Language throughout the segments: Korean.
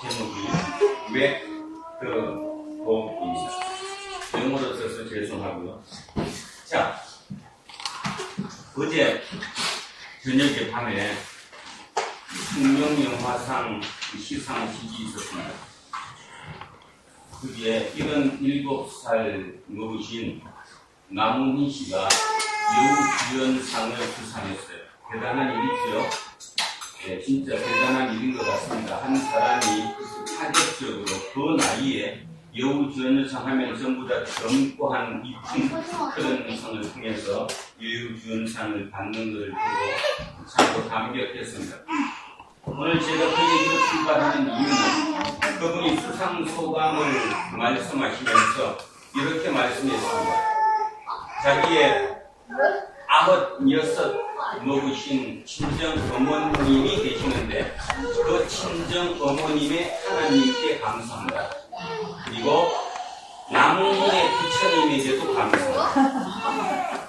제목이 왜 그 복입니다. 영어로 써서 죄송하고요. 자, 어제 저녁에 밤에 청룡영화상 시상식이 있었습니다. 거기에 77살 먹으신 남훈희 씨가 여우주연상을 수상했어요. 대단한 일이죠. 네, 진짜 대단한 일인 것 같습니다. 한 사람이 파격적으로 그 나이에 여우주연상 하면 전부 다 젊고 한 이쁜 그런 상을 통해서 여우주연상을 받는 것을 보고 참고 감격했습니다. 오늘 제가 그 얘기로 출발하는 이유는 그분이 수상 소감을 말씀하시면서 이렇게 말씀했습니다. 자기의 96 먹으신 친정 어머님이 계시는데 그 친정 어머님의 하나님께 감사합니다. 그리고 남훈이의 부처님에게도 감사합니다.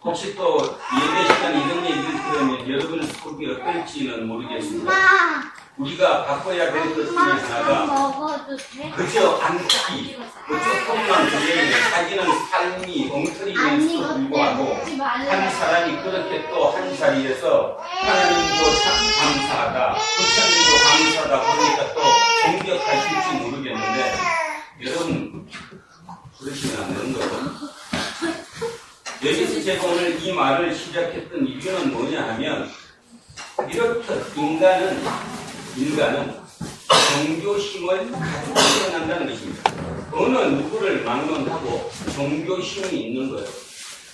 혹시 또 예배 시간 이런 얘기를 들으면 여러분 속이 어떨지는 모르겠습니다. 우리가 바꿔야 될 것 중에 하나가 그저 앉기, 그 조금만 들리면 자기는 삶이 엉터리면서도 불구하고 한 사람이 그렇게 또 한 자리에서 하나님도 참 감사하다, 부처님도 감사하다 그러니까 또 공격하실지 모르겠는데 여러분 그러시면 안 되는 거죠. 여기서 제가 오늘 이 말을 시작했던 이유는 뭐냐 하면 이렇게 인간은 종교심을 가지고 태어난다는 것입니다. 어느 누구를 막론하고 종교심이 있는 거예요.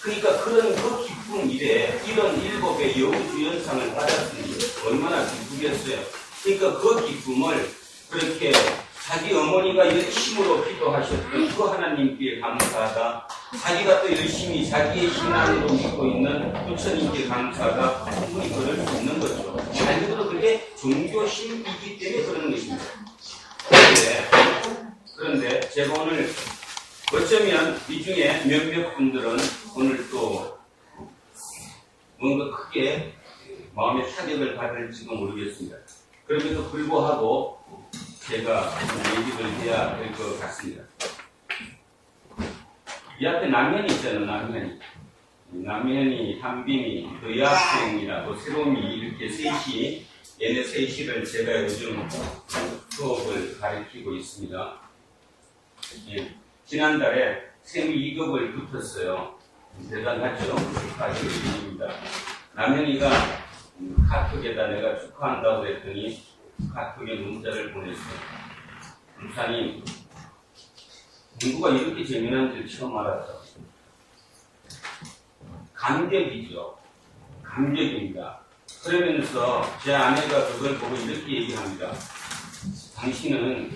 그러니까 그런 그 기쁜 일에 이런 7의 여우주연상을 받았으니 얼마나 기쁘겠어요. 그러니까 그 기쁨을 그렇게 자기 어머니가 열심으로 기도하셨던 그 하나님께 감사하다. 자기가 또 열심히 자기의 신앙으로 믿고 있는 부처님께 감사하다. 충분히 그럴 수 있는 거죠. 말 그대로 그게 종교심이기 때문에 그러는 것입니다. 그런데 제가 오늘 어쩌면 이 중에 몇몇 분들은 오늘 또 뭔가 크게 마음의 타격을 받을지도 모르겠습니다. 그럼에도 불구하고 제가 얘기를 해야 될 것 같습니다. 이 앞에 남현이 있잖아요, 남현이, 한빈이, 또 여학생이라고 새로움이 이렇게 셋이, 얘네 셋이를 제가 요즘 수업을 가르치고 있습니다. 예, 지난달에 생위 2급을 붙었어요. 대단하죠? 축하드립니다. 남현이가 카톡에다 내가 축하한다고 했더니 카톡에 문자를 보냈어요. 목사님, 공부가 이렇게 재미난 줄 처음 알았다. 감격이죠. 감격입니다. 그러면서 제 아내가 그걸 보고 이렇게 얘기합니다. 당신은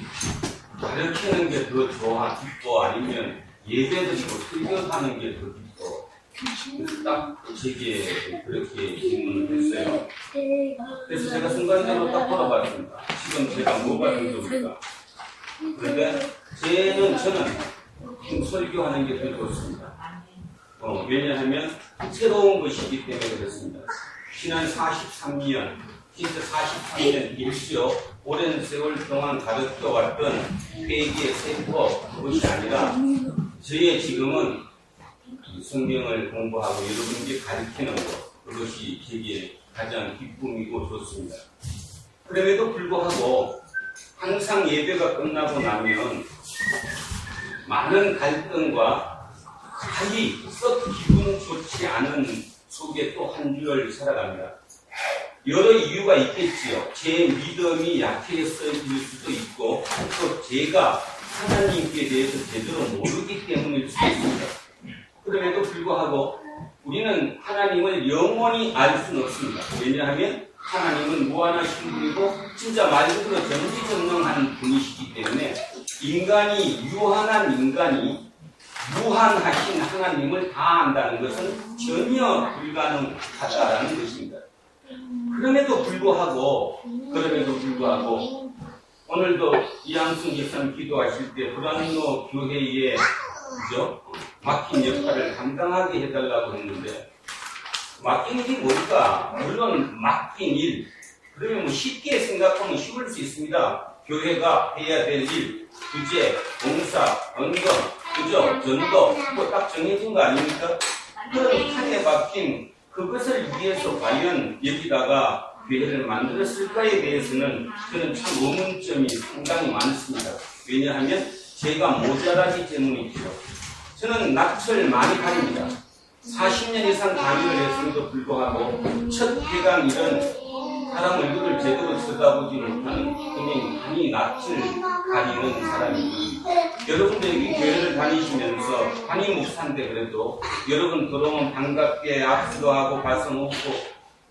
가르치는 게 더 좋아, 기뻐? 아니면 예배드리고 설교하는 게 더 기뻐? 그래서 딱 제게 그렇게 질문을 했어요. 그래서 제가 순간적으로 딱 돌아봤습니다. 지금 제가 뭐가 더 좋을까? 그런데 저는 설교하는 게 더 좋습니다. 왜냐하면 새로운 것이기 때문에 그렇습니다. 지난 43년, 진짜 43년 일시요 오랜 세월 동안 가르쳐왔던 회계의 세법 그것이 아니라 저의 지금은 성경을 공부하고 여러분께 가르치는 것 그것이 제게 가장 기쁨이고 좋습니다. 그럼에도 불구하고 항상 예배가 끝나고 나면 많은 갈등과 가히 썩 기분 좋지 않은 속에 또 한 주를 살아갑니다. 여러 이유가 있겠지요. 제 믿음이 약해서일 수도 있고 또 제가 하나님께 대해서 제대로 모르기 때문일 수도 있습니다. 그럼에도 불구하고 우리는 하나님을 영원히 알 수는 없습니다. 왜냐하면 하나님은 무한하신 분이고 진짜 말 그대로 전지전능한 분이시기 때문에 유한한 인간이 무한하신 하나님을 다 안다는 것은 전혀 불가능하다는 것입니다. 그럼에도 불구하고 오늘도 이양순 집사님 기도하실 때 불안노 교회의 맡긴 역할을 감당하게 해달라고 했는데 맡긴 일이 뭘까? 물론 맡긴 일, 그러면 뭐 쉽게 생각하면 쉬울 수 있습니다. 교회가 해야 될 일, 구제, 봉사, 언금, 그죠? 전도, 뭐 딱 정해진 거 아닙니까? 그런 판에 박힌 그것을 위해서 과연 여기다가 교회를 만들었을까에 대해서는 저는 참 의문점이 상당히 많습니다. 왜냐하면 제가 모자라기 때문이죠. 저는 낯을 많이 가립니다. 40년 이상 강의를 했음에도 불구하고 첫 회강 이런 사람 얼굴을 제대로 쳐다보지 못하는 굉장히 많이 낯을 가리는 사람입니다. 여러분들이 교회를 다니시면서 담임 목사인데 그래도 여러분 들어오면 반갑게 악수도 하고 가서 먹고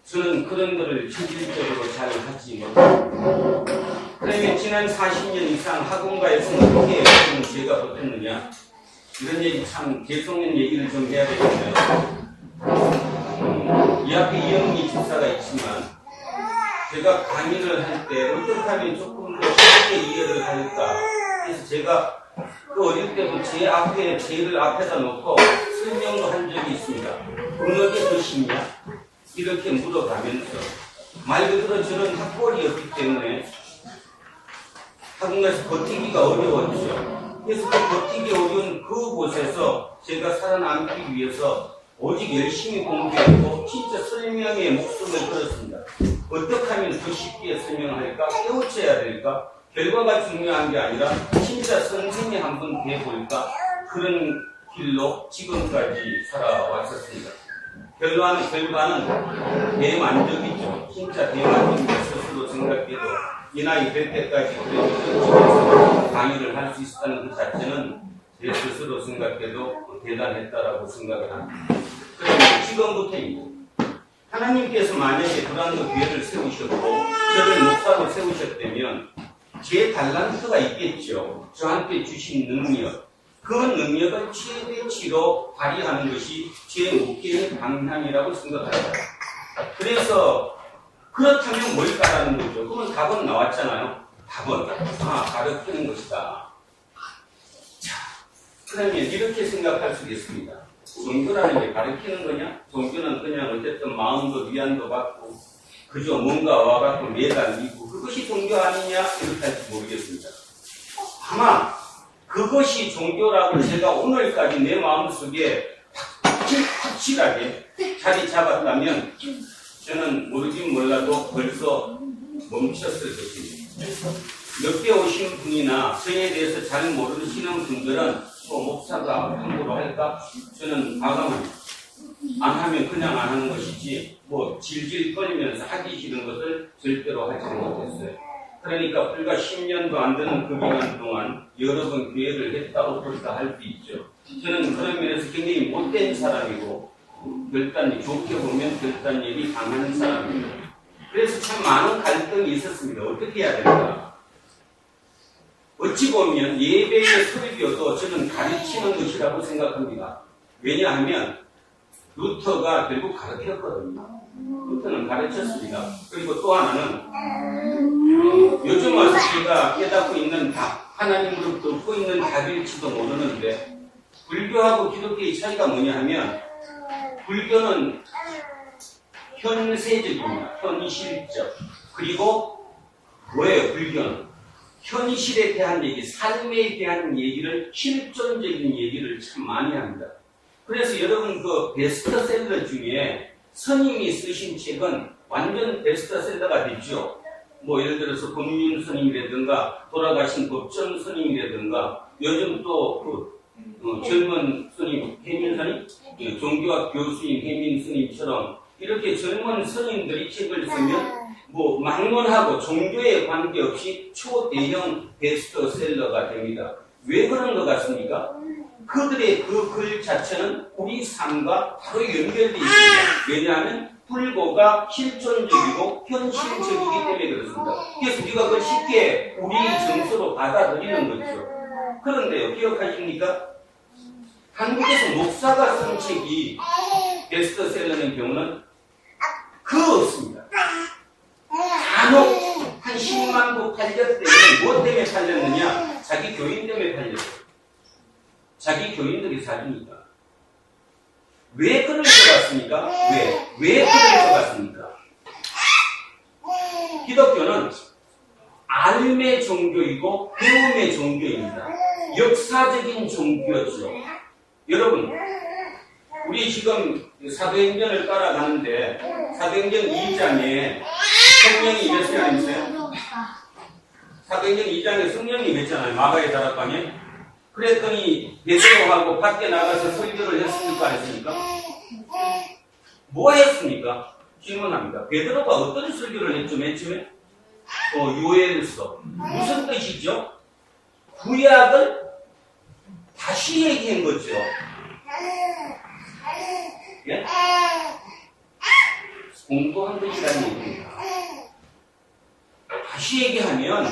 저는 그런 거를 실질적으로 잘 하지 못합니다. 그러면 지난 40년 이상 학원가에서 어떻게 제가 버텼느냐? 이런 얘기 참 개성있는 얘기를 좀 해야 되겠네요. 이 앞에 이영미 집사가 있지만 제가 강의를 할 때 어떻게 하면 조금 더 쉽게 이해를 할까? 그래서 제가 그 어릴 때부터 제를 앞에다 놓고 설명도 한 적이 있습니다. 어느 게 더 쉽냐? 이렇게 물어가면서 말 그대로 저는 학벌이었기 때문에 학원에서 버티기가 어려웠죠. 그래서 그 버티기 어려운 그곳에서 제가 살아남기 위해서 오직 열심히 공부했고 진짜 설명에 목숨을 걸었습니다. 어떻게 하면 더 쉽게 설명할까? 깨우쳐야 될까? 결과가 중요한 게 아니라 진짜 선생이 한번 돼볼까? 그런 길로 지금까지 살아왔었습니다. 결과는 대만족이죠. 진짜 대만족이죠. 스스로 생각해도 이 나이 될 때까지 그래서 강의를 할 수 있었다는 그 자체는 제 스스로 생각해도 대단했다라고 생각을 합니다. 그러면 지금부터입니다. 하나님께서 만약에 불안도 기회를 세우셨고 저를 목사로 세우셨다면 제 달란트가 있겠죠. 저한테 주신 능력. 그 능력을 최대치로 발휘하는 것이 제 목회의 방향이라고 생각합니다. 그래서 그렇다면 뭘까라는 거죠. 그러면 답은 나왔잖아요. 답은 가르치는 것이다. 자, 그러면 이렇게 생각할 수 있습니다. 종교라는 게 가르치는 거냐? 종교는 그냥 어쨌든 마음도 위안도 받고 그저 뭔가 와갖고 매달리고 그것이 종교 아니냐? 이렇게 할지 모르겠습니다. 아마 그것이 종교라고 제가 오늘까지 내 마음속에 확실하게 자리 잡았다면 저는 모르긴 몰라도 벌써 멈췄을 것입니다. 옆에 오신 분이나 저에 대해서 잘 모르시는 분들은 목사가 함부로 할까? 저는 과감합니다. 안 하면 그냥 안 하는 것이지 질질 끌면서 하기 싫은 것을 절대로 하지 못했어요. 그러니까 불과 10년도 안 되는 그 기간 동안 여러 번 기회를 했다고 볼까 할 수 있죠. 저는 그런 면에서 굉장히 못된 사람이고 결단이 좋게 보면 결단력이 강한 사람입니다. 그래서 참 많은 갈등이 있었습니다. 어떻게 해야 될까? 어찌 보면 예배의 설교도 저는 가르치는 것이라고 생각합니다. 왜냐하면 루터가 결국 가르쳤거든요. 루터는 가르쳤습니다. 그리고 또 하나는 요즘 와서 제가 깨닫고 있는 답, 하나님으로 듣고 있는 답일지도 모르는데 불교하고 기독교의 차이가 뭐냐 하면 불교는 현세적입니다. 현실적. 그리고 뭐예요? 불교는 현실에 대한 얘기, 삶에 대한 얘기를 실존적인 얘기를 참 많이 합니다. 그래서 여러분 그 베스트셀러 중에 스님이 쓰신 책은 완전 베스트셀러가 됐죠. 예를 들어서 법륜 스님이라든가 돌아가신 법정 스님이라든가 요즘 또 젊은 스님, 혜민 스님, 종교학 교수인 혜민 스님처럼 이렇게 젊은 스님들이 책을 쓰면 막론하고 종교에 관계없이 초대형 베스트셀러가 됩니다. 왜 그런 것 같습니까? 그들의 그 글 자체는 우리 삶과 바로 연결되어 있습니다. 왜냐하면 불교가 실존적이고 현실적이기 때문에 그렇습니다. 그래서 우리가 그걸 쉽게 우리 정서로 받아들이는 거죠. 그런데요, 기억하십니까? 한국에서 목사가 쓴 책이 베스트셀러인 경우는 없습니다. 간혹 한 10만 부 팔렸을 때는 무엇 때문에 팔렸느냐? 자기 교인 때문에 팔렸어요. 자기 교인들이 사주니까. 왜 그럴 것 같습니까? 왜 그럴 것 같습니까? 기독교는 알의 종교이고 배움의 종교입니다. 역사적인 종교죠. 여러분, 우리 지금 사도행전을 따라가는데 사도행전 2장에 성령이 임했어요, 안 임했어요? 사도행전 2장에 성령이 임했잖아요. 마가의 다락방에. 그랬더니 베드로하고 밖에 나가서 설교를 했습니까? 안 했습니까? 뭐 했습니까? 질문합니다. 베드로가 어떤 설교를 했죠? 맨 처음에? 요엘서. 무슨 뜻이죠? 구약을 다시 얘기한 거죠. 예? 공부한 것이라는 얘기입니다. 다시 얘기하면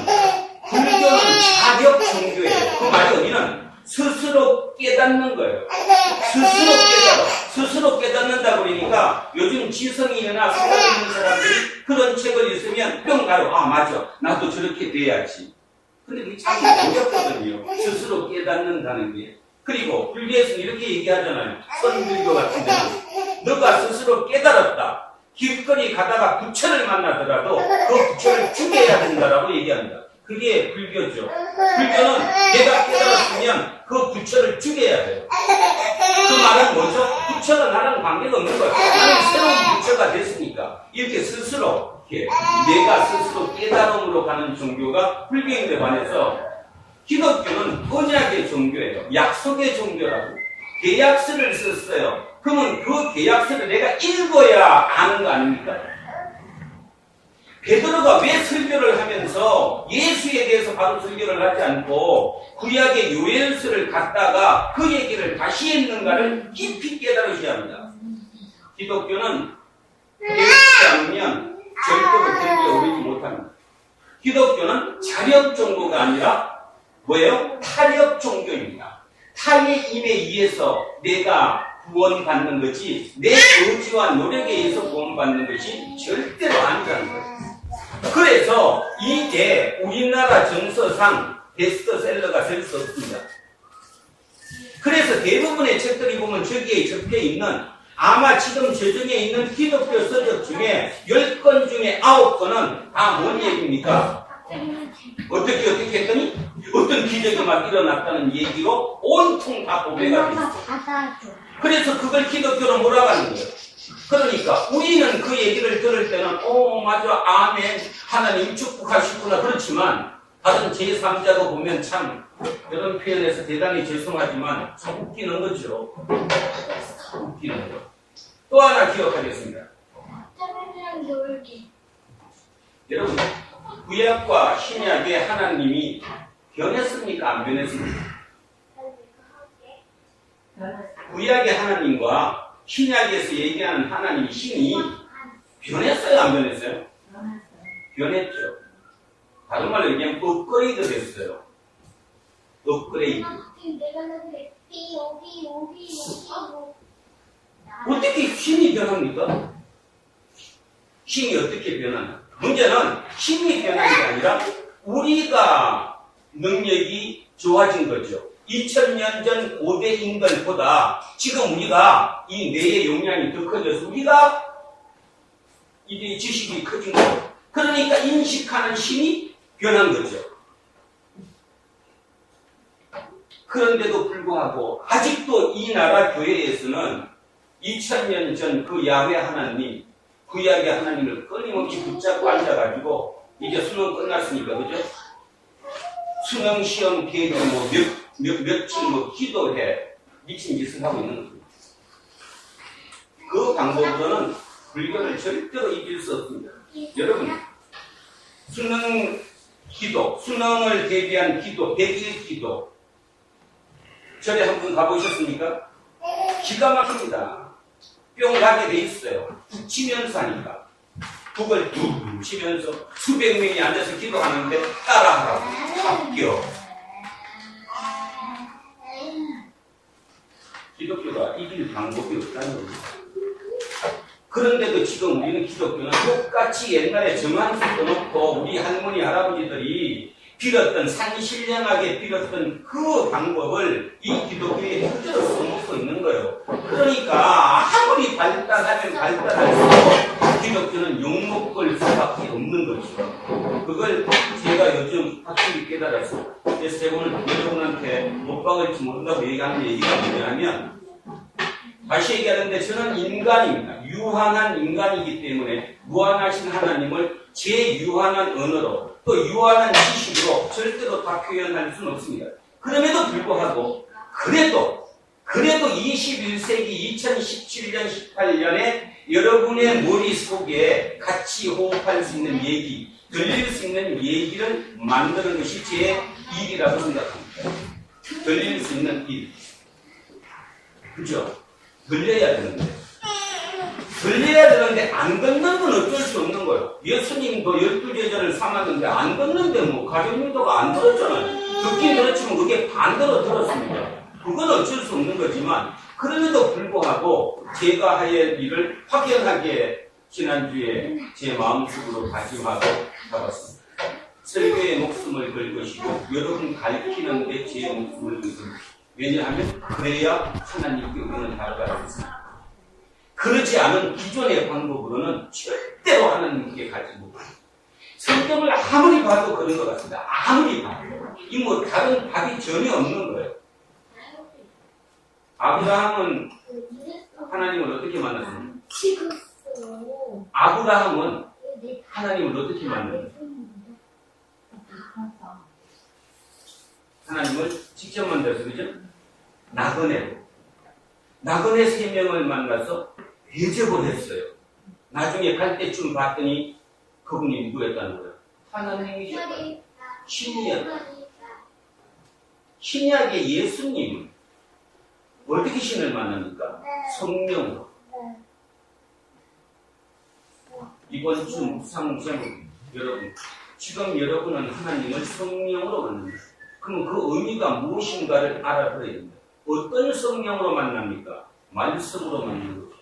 불교는 자격 종교예요. 그 말이 어디는 스스로 깨닫는 거예요. 스스로 깨달아. 스스로 깨닫는다 그러니까 요즘 지성인이나 수가 있는 사람들이 그런 책을 읽으면 뿅 가요. 아 맞아. 나도 저렇게 돼야지. 근데 그게 참 어렵거든요. 스스로 깨닫는다는 게. 그리고 불교에서는 이렇게 얘기하잖아요. 선불교 같은 데는 너가 스스로 깨달았다. 길거리 가다가 부처를 만나더라도 그 부처를 죽여야 된다라고 얘기합니다. 그게 불교죠. 불교는 내가 깨달았으면 그 부처를 죽여야 돼요. 그 말은 뭐죠? 부처가 나랑 관계가 없는 거예요. 나는 새로운 부처가 됐으니까 이렇게 스스로 내가 스스로 깨달음으로 가는 종교가 불교인데 반해서 기독교는 언약의 종교예요. 약속의 종교라고. 계약서를 썼어요. 그러면 그 계약서를 내가 읽어야 아는 거 아닙니까? 베드로가 왜 설교를 하면서 예수에 대해서 바로 설교를 하지 않고 구약의 요엘서를 갖다가 그 얘기를 다시 했는가를 깊이 깨달으셔야 합니다. 기독교는 깨닫지 않으면 절대로 교리에 오르지 못합니다. 기독교는 자력 종교가 아니라 뭐예요? 타력 종교입니다. 타의 힘에 의해서 내가 구원받는 것이 내 의지와 노력에 의해서 구원받는 것이 절대로 아니라는 거예요. 그래서 이게 우리나라 정서상 베스트셀러가 될 수 없습니다. 그래서 대부분의 책들이 보면 저기에 적혀 있는 아마 지금 저중에 있는 기독교 서적 중에 10권 중에 9권은 다 뭔 얘기입니까? 어떻게 했더니 어떤 기적이 막 일어났다는 얘기로 온통 다 도배가 됐어요. 그래서 그걸 기독교로 몰아가는 거예요. 그러니까 우리는 그 얘기를 들을 때는 맞아 아멘 하나님 축복하시구나 그렇지만 다른 제3자가 보면 참 이런 표현에서 대단히 죄송하지만 참 웃기는 거죠. 웃기는 거. 또 하나 기억하겠습니다. 여러분 구약과 신약의 하나님이 변했습니까? 안 변했습니까? 구약의 하나님과 신약에서 얘기하는 하나님 신이 변했어요? 안 변했어요? 변했죠. 다른 말로 얘기하면 업그레이드 됐어요. 업그레이드. 어떻게 신이 변합니까? 신이 어떻게 변하나? 문제는 신이 변한 게 아니라 우리가 능력이 좋아진 거죠. 2000년 전 고대 인간보다 지금 우리가 이 뇌의 용량이 더 커져서 우리가 이게 지식이 커진 거예요. 그러니까 인식하는 신이 변한 거죠. 그런데도 불구하고 아직도 이 나라 교회에서는 2000년 전 그 야훼 하나님, 구약의 하나님을 끊임없이 붙잡고 앉아가지고 이제 수능 끝났으니까 그죠? 수능 시험 계획 며칠 기도해 미친 짓을 하고 있는 겁니다. 그 방법으로는 불교를 절대로 이길 수 없습니다. 여러분 수능 기도, 수능을 대비한 기도, 100일 기도 절에 한번 가보셨습니까? 기가 막힙니다. 뿅 가게 돼 있어요. 치면서 하니까. 북을 툭 치면서 수백 명이 앉아서 기도하는데 따라하라고. 합격. 기독교가 이길 방법이 없다는 겁니다. 그런데도 지금 우리는 기독교는 똑같이 옛날에 정한석도 놓고 우리 할머니, 할아버지들이 빌었던, 산신령하게 빌었던 그 방법을 이 기독교에 그대로 써먹고 있는 거예요. 그러니까 아무리 발달하면 발달할수록 기독교는 욕먹을 수밖에 없는 것이죠. 그걸 제가 요즘 확실히 깨달았어요. 그래서 제가 오늘 여러분한테 못 박을지 모른다고 얘기하는 얘기가 뭐냐면, 다시 얘기하는데 저는 인간입니다. 유한한 인간이기 때문에 무한하신 하나님을 제 유한한 언어로 또 유한한 지식으로 절대로 다 표현할 수는 없습니다. 그럼에도 불구하고 그래도 21세기 2017년 18년에 여러분의 머릿속에 같이 호흡할 수 있는 얘기, 들릴 수 있는 얘기를 만드는 것이 제 일이라고 생각합니다. 들릴 수 있는 일. 그죠? 들려야 되는데 안 듣는 건 어쩔 수 없는 거예요. 예수님도 12제자를 삼았는데 안 듣는데 뭐 가룟유다가 안 들었잖아요. 듣긴 들었지만 그게 반대로 들었습니다. 그건 어쩔 수 없는 거지만 그럼에도 불구하고 제가 할 일을 확연하게 지난주에 제 마음속으로 다짐하고 잡았습니다. 설교의 목숨을 걸 것이고 여러분 가르치는 데 제 목숨을 걸 것이고, 왜냐하면 그래야 하나님께 우리는 다가갈 수 있습니다. 그러지 않은 기존의 방법으로는 절대로 하나님께 가지 못합니다. 성경을 아무리 봐도 그런 것 같습니다. 아무리 봐도. 이 뭐 다른 답이 전혀 없는 거예요. 아브라함은 하나님을 어떻게 만났습니까? 아브라함은 하나님을 어떻게 만났습니까? 하나님을 직접 만나서, 그죠? 나그네 3명을 만나서 대접을 했어요. 나중에 갈 때쯤 봤더니 그분이 누구였다는 거예요? 하나님이셨다. 신약의 예수님은 어떻게 신을 만납니까? 성령으로. 이번 주 묵상 제목, 여러분, 지금 여러분은 하나님을 성령으로 만납니다. 그럼 그 의미가 무엇인가를 알아들어야 됩니다. 어떤 성령으로 만납니까? 말씀으로 만나는 거죠.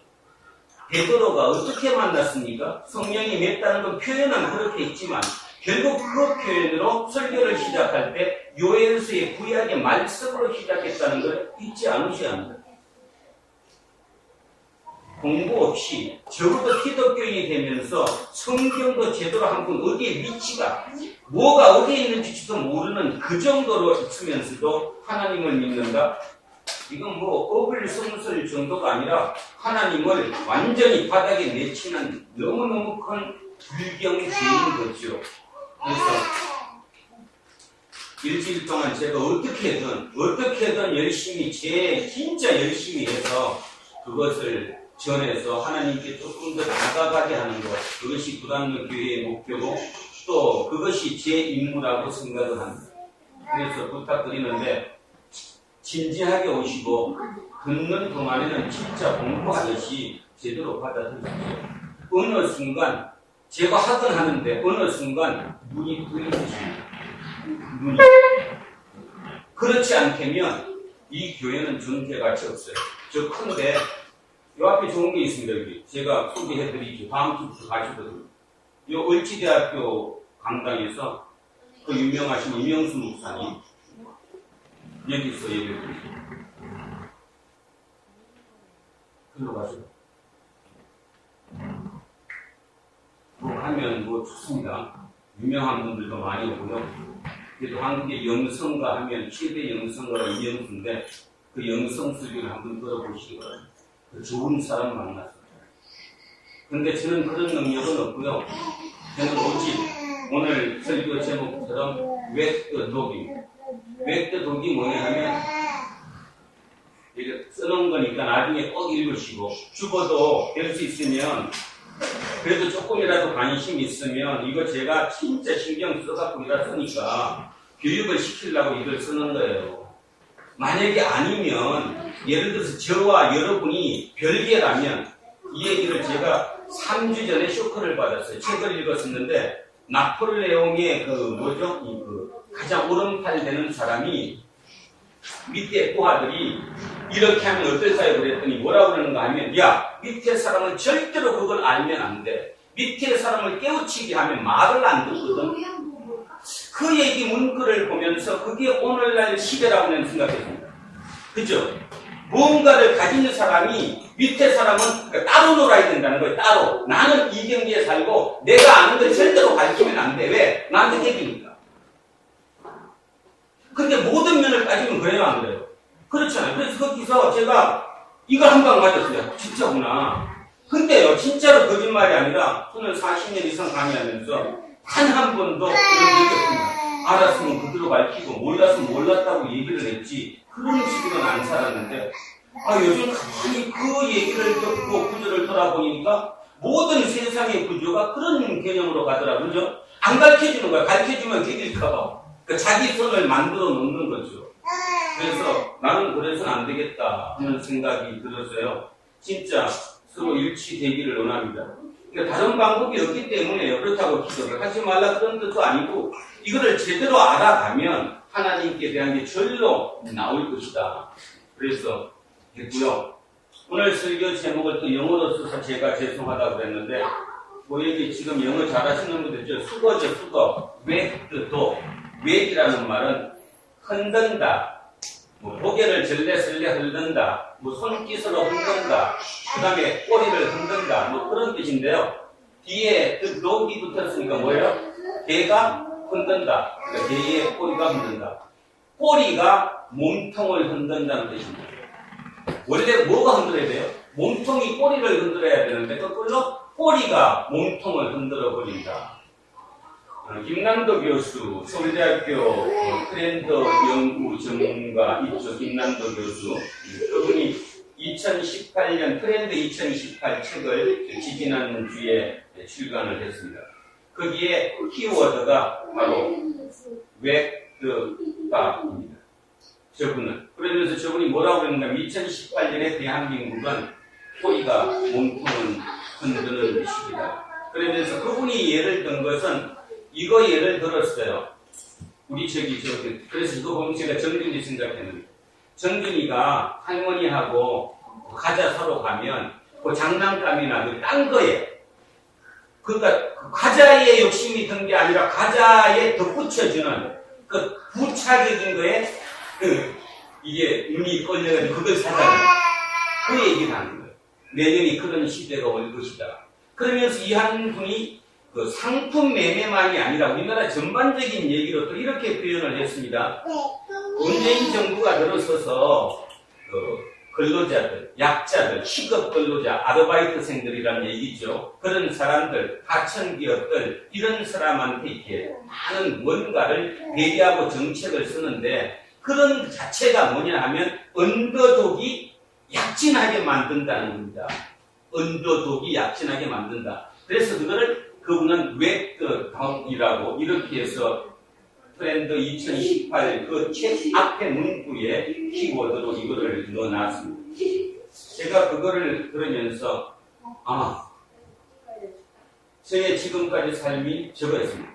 베드로가 어떻게 만났습니까? 성령이 맺다는 건 표현은 그렇게 있지만 결국 그 표현으로 설교를 시작할 때 요엘서의 구약의 말씀으로 시작했다는 걸 잊지 않으셔야 합니다. 공부 없이 적어도 기독교인이 되면서 성경도 제대로 한 번 어디에 위치가 뭐가 어디에 있는지도 모르는 그 정도로 있으면서도 하나님을 믿는다? 이건 뭐 어불성설 정도가 아니라 하나님을 완전히 바닥에 내치는 너무너무 큰 불경죄인 거죠. 그래서 일주일 동안 제가 어떻게든 열심히 진짜 열심히 해서 그것을 전해서 하나님께 조금 더 다가가게 하는 것, 그것이 부담로 교회의 목표고 또 그것이 제 임무라고 생각을 합니다. 그래서 부탁드리는데 진지하게 오시고 듣는 동안에는 진짜 공부하듯이 제대로 받아들이십시오. 어느 순간 제가 하든 하는데 어느 순간 눈이 뜨이십니다. 눈이. 그렇지 않다면 이 교회는 존재가치 없어요. 저 큰데 이 앞에 좋은 게 있습니다. 여기 제가 소개해드리죠. 다음 주부터 가시거든요. 이 을지대학교 강당에서 그 유명하신 이명수 목사님 여기서 예배를 드리죠. 글로 가죠. 뭐 하면 뭐 좋습니다. 유명한 분들도 많이 오고요. 그래도 한국의 영성가 하면 최대 영성가가 이명수인데 그 영성 설교를 한번 들어보시기 바랍니다. 그 좋은 사람 만났어요. 근데 저는 그런 능력은 없고요. 저는 오직 오늘 설교 제목처럼 웹드 독입니다. 웹드 독이 뭐냐 하면 이게 써놓은 거니까 나중에 꼭 읽으시고 죽어도 될 수 있으면 그래도 조금이라도 관심 있으면 이거 제가 진짜 신경 써갖고 이라 쓰니까 교육을 시키려고 이걸 쓰는 거예요. 만약에 아니면 예를 들어서 저와 여러분이 별개라면 이 얘기를 제가 3주 전에 쇼크를 받았어요. 책을 읽었었는데 나폴레옹의 가장 오른팔 되는 사람이 밑에 부하들이 이렇게 하면 어떨까요? 그랬더니 뭐라고 그러는가 하면 야 밑에 사람은 절대로 그걸 알면 안 돼. 밑에 사람을 깨우치게 하면 말을 안 듣거든. 그 얘기 문구를 보면서 그게 오늘날 시대라고 저는 생각했습니다. 그죠? 뭔가를 가진 사람이 밑에 사람은 따로 놀아야 된다는 거예요. 따로. 나는 이 경지에 살고 내가 아는 걸 절대로 가르치면 안 돼. 왜? 나한테 해주니까. 근데 모든 면을 따지면 그래요, 안 그래요? 그렇잖아요. 그래서 거기서 제가 이걸 한 방 맞았어요. 진짜구나. 근데요, 진짜로 거짓말이 아니라 저는 40년 이상 강의하면서 단 한 번도 그런 적이 없습니다. 알았으면 그대로 밝히고 몰랐으면 몰랐다고 얘기를 했지 그런 식으로는 안 살았는데 요즘 가만히 그 얘기를 듣고 구조를 돌아보니까 모든 세상의 구조가 그런 개념으로 가더라고요. 그죠? 안 가르쳐주는 거야. 가르쳐주면 개길까봐. 그러니까 자기 손을 만들어 놓는 거죠. 그래서 나는 그래서는 안 되겠다 하는 생각이 들었어요. 진짜 서로 일치되기를 원합니다. 그러니까 다른 방법이 없기 때문에요. 그렇다고 기도를 하지 말라 그런 뜻도 아니고 이거를 제대로 알아가면 하나님께 대한 게 절로 나올 것이다. 그래서 됐고요. 오늘 설교 제목을 또 영어로 써서 제가 죄송하다고 그랬는데 여기 지금 영어 잘하시는 분들 있죠. 수거죠. 수거. 웩도 웩이라는 말은 흔든다. 고개를 절레절레 흔든다. 손깃으로 흔든다. 그 다음에 꼬리를 흔든다. 그런 뜻인데요. 뒤에 독이 붙었으니까 뭐예요? 개가 흔든다. 그러니까 개의 꼬리가 흔든다. 꼬리가 몸통을 흔든다는 뜻입니다. 원래 뭐가 흔들어야 돼요? 몸통이 꼬리를 흔들어야 되는데 거꾸로 꼬리가 몸통을 흔들어 버린다. 김남도 교수, 서울대학교 트렌드 연구 전문가 있죠. 김남도 교수. 그분이 2018년 트렌드 2018 책을 지지난주에 출간을 했습니다. 거기에 키워드가 바로 웩드바입니다. 저분은. 그러면서 저분이 뭐라고 그랬냐면 2018년에 대한민국은 꼬리가 몸통을 흔드는 시기다. 그러면서 그분이 예를 든 것은 이거 예를 들었어요. 우리 그래서 이거 보면 제가 정준이 생각했는데 정준이가 할머니하고 과자 사러 가면 그 장난감이나 딴 거에 그러니까 그 과자에 욕심이 든 게 아니라 과자에 덧붙여주는 그 부차적인 거에 이게 눈이 끌려가지고 그걸 사잖아요. 그 얘기를 하는 거예요. 내년이 그런 시대가 올 것이다. 그러면서 이 한 분이 그 상품 매매만이 아니라 우리나라 전반적인 얘기로 또 이렇게 표현을 했습니다. 문재인 정부가 들어서서 근로자들, 약자들, 시급 근로자, 아르바이트생들이라는 얘기죠. 그런 사람들, 하청기업들 이런 사람한테 이렇게 많은 뭔가를 배려하고 정책을 쓰는데 그런 자체가 뭐냐 하면 언더독이 약진하게 만든다는 겁니다. 언더독이 약진하게 만든다. 그래서 그분은 웩드덕이라고 이렇게 해서 트렌드 2018 그 책 앞에 문구에 키워드로 이거를 넣어놨습니다. 제가 그거를 들으면서 저의 지금까지 삶이 저거였습니다.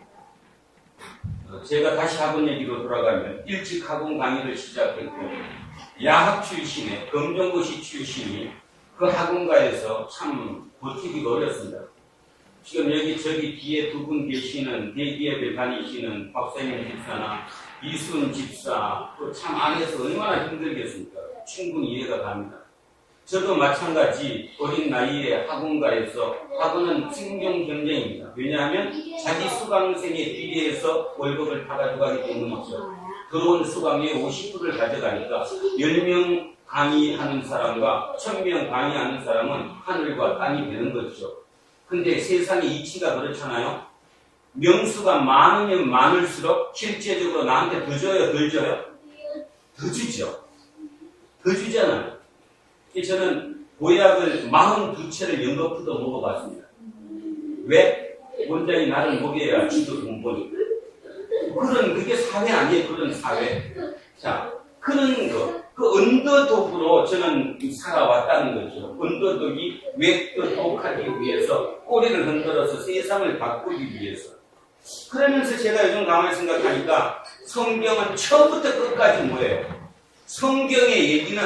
제가 다시 학원 얘기로 돌아가면 일찍 학원 강의를 시작했고 야학 출신의 검정고시 출신이 그 학원가에서 참 버티기가 어렵습니다. 지금 저기 뒤에 두 분 계시는 대기업에 다니시는 박세민 집사나 이순 집사, 참 안에서 얼마나 힘들겠습니까? 충분히 이해가 갑니다. 저도 마찬가지 어린 나이에 학원가에서 학원은 생존 경쟁입니다. 왜냐하면 자기 수강생의 비례해서 월급을 다 가져가기 때문이죠. 들어온 수강의 50%를 가져가니까 10명 강의하는 사람과 1000명 강의하는 사람은 하늘과 땅이 되는 거죠. 근데 세상의 이치가 그렇잖아요. 명수가 많으면 많을수록 실제적으로 나한테 더 줘요, 덜 줘요? 더 주죠. 더 주잖아요. 저는 보약을 42채를 연거푸도 먹어봤습니다. 왜? 원장이 나를 먹여야 지도 돈 버니까. 그게 사회 아니에요, 그런 사회. 자, 그런 그 언더독으로 저는 살아왔다는 거죠. 언더독이 웩드독하기 위해서 꼬리를 흔들어서 세상을 바꾸기 위해서. 그러면서 제가 요즘 가만히 생각하니까 성경은 처음부터 끝까지 뭐예요? 성경의 얘기는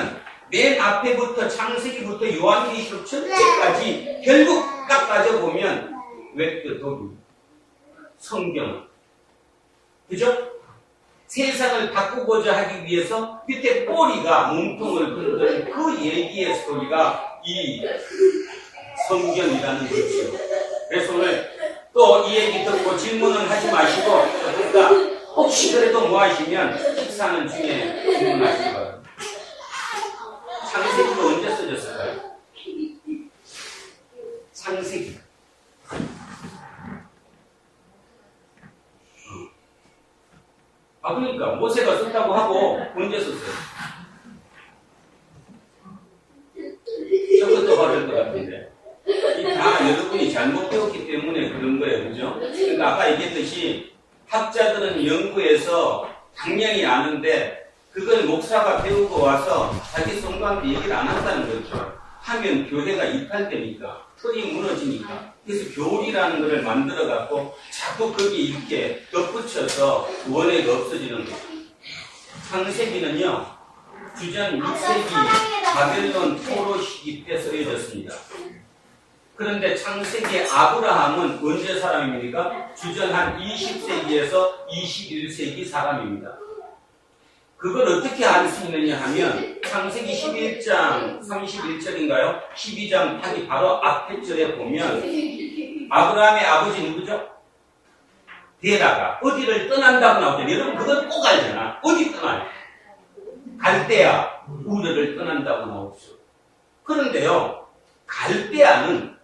맨 앞에부터 창세기부터 요한계시록 전체까지 결국 딱 따져보면 웩드독입니다. 성경은. 그죠? 세상을 바꾸고자 하기 위해서 그때 꼬리가 몸통을 흔드는 그 얘기의 스토리가 이 성경이라는 거죠. 그래서 오늘 또 이 얘기 듣고 질문은 하지 마시고, 그러니까 혹시 그래도 뭐 하시면 식사하는 중에 질문하시기 바랍니다. 창세기가 언제 써졌을까요? 창세기. 그러니까 모세가 썼다고 하고 언제 썼어요? 저것도 받을 것 같은데. 이 다 여러분이 잘못 배웠기 때문에 그런 거예요. 그죠? 그러니까 아까 얘기했듯이 학자들은 연구해서 당연히 아는데 그걸 목사가 배우고 와서 자기 성도한테 얘기를 안 한다는 거죠. 하면 교회가 이탈되니까, 틀이 무너지니까. 그래서 교리라는 것을 만들어갖고 자꾸 거기에 이렇게 덧붙여서 원회가 없어지는 거예요. 창세기는요, 주전 6세기 바벨론 포로 시기 때 쓰여졌습니다. 그런데 창세기 아브라함은 언제 사람입니까? 주전 한 20세기에서 21세기 사람입니다. 그걸 어떻게 알 수 있느냐 하면 창세기 11장 31절인가요? 12장 하기 바로 앞에 절에 보면 아브라함의 아버지 누구죠? 데라가 어디를 떠난다고 나오잖아요. 여러분 그건 꼭 알잖아. 어디 떠나요? 갈대아 우르를 떠난다고 나오죠. 그런데요, 갈대아는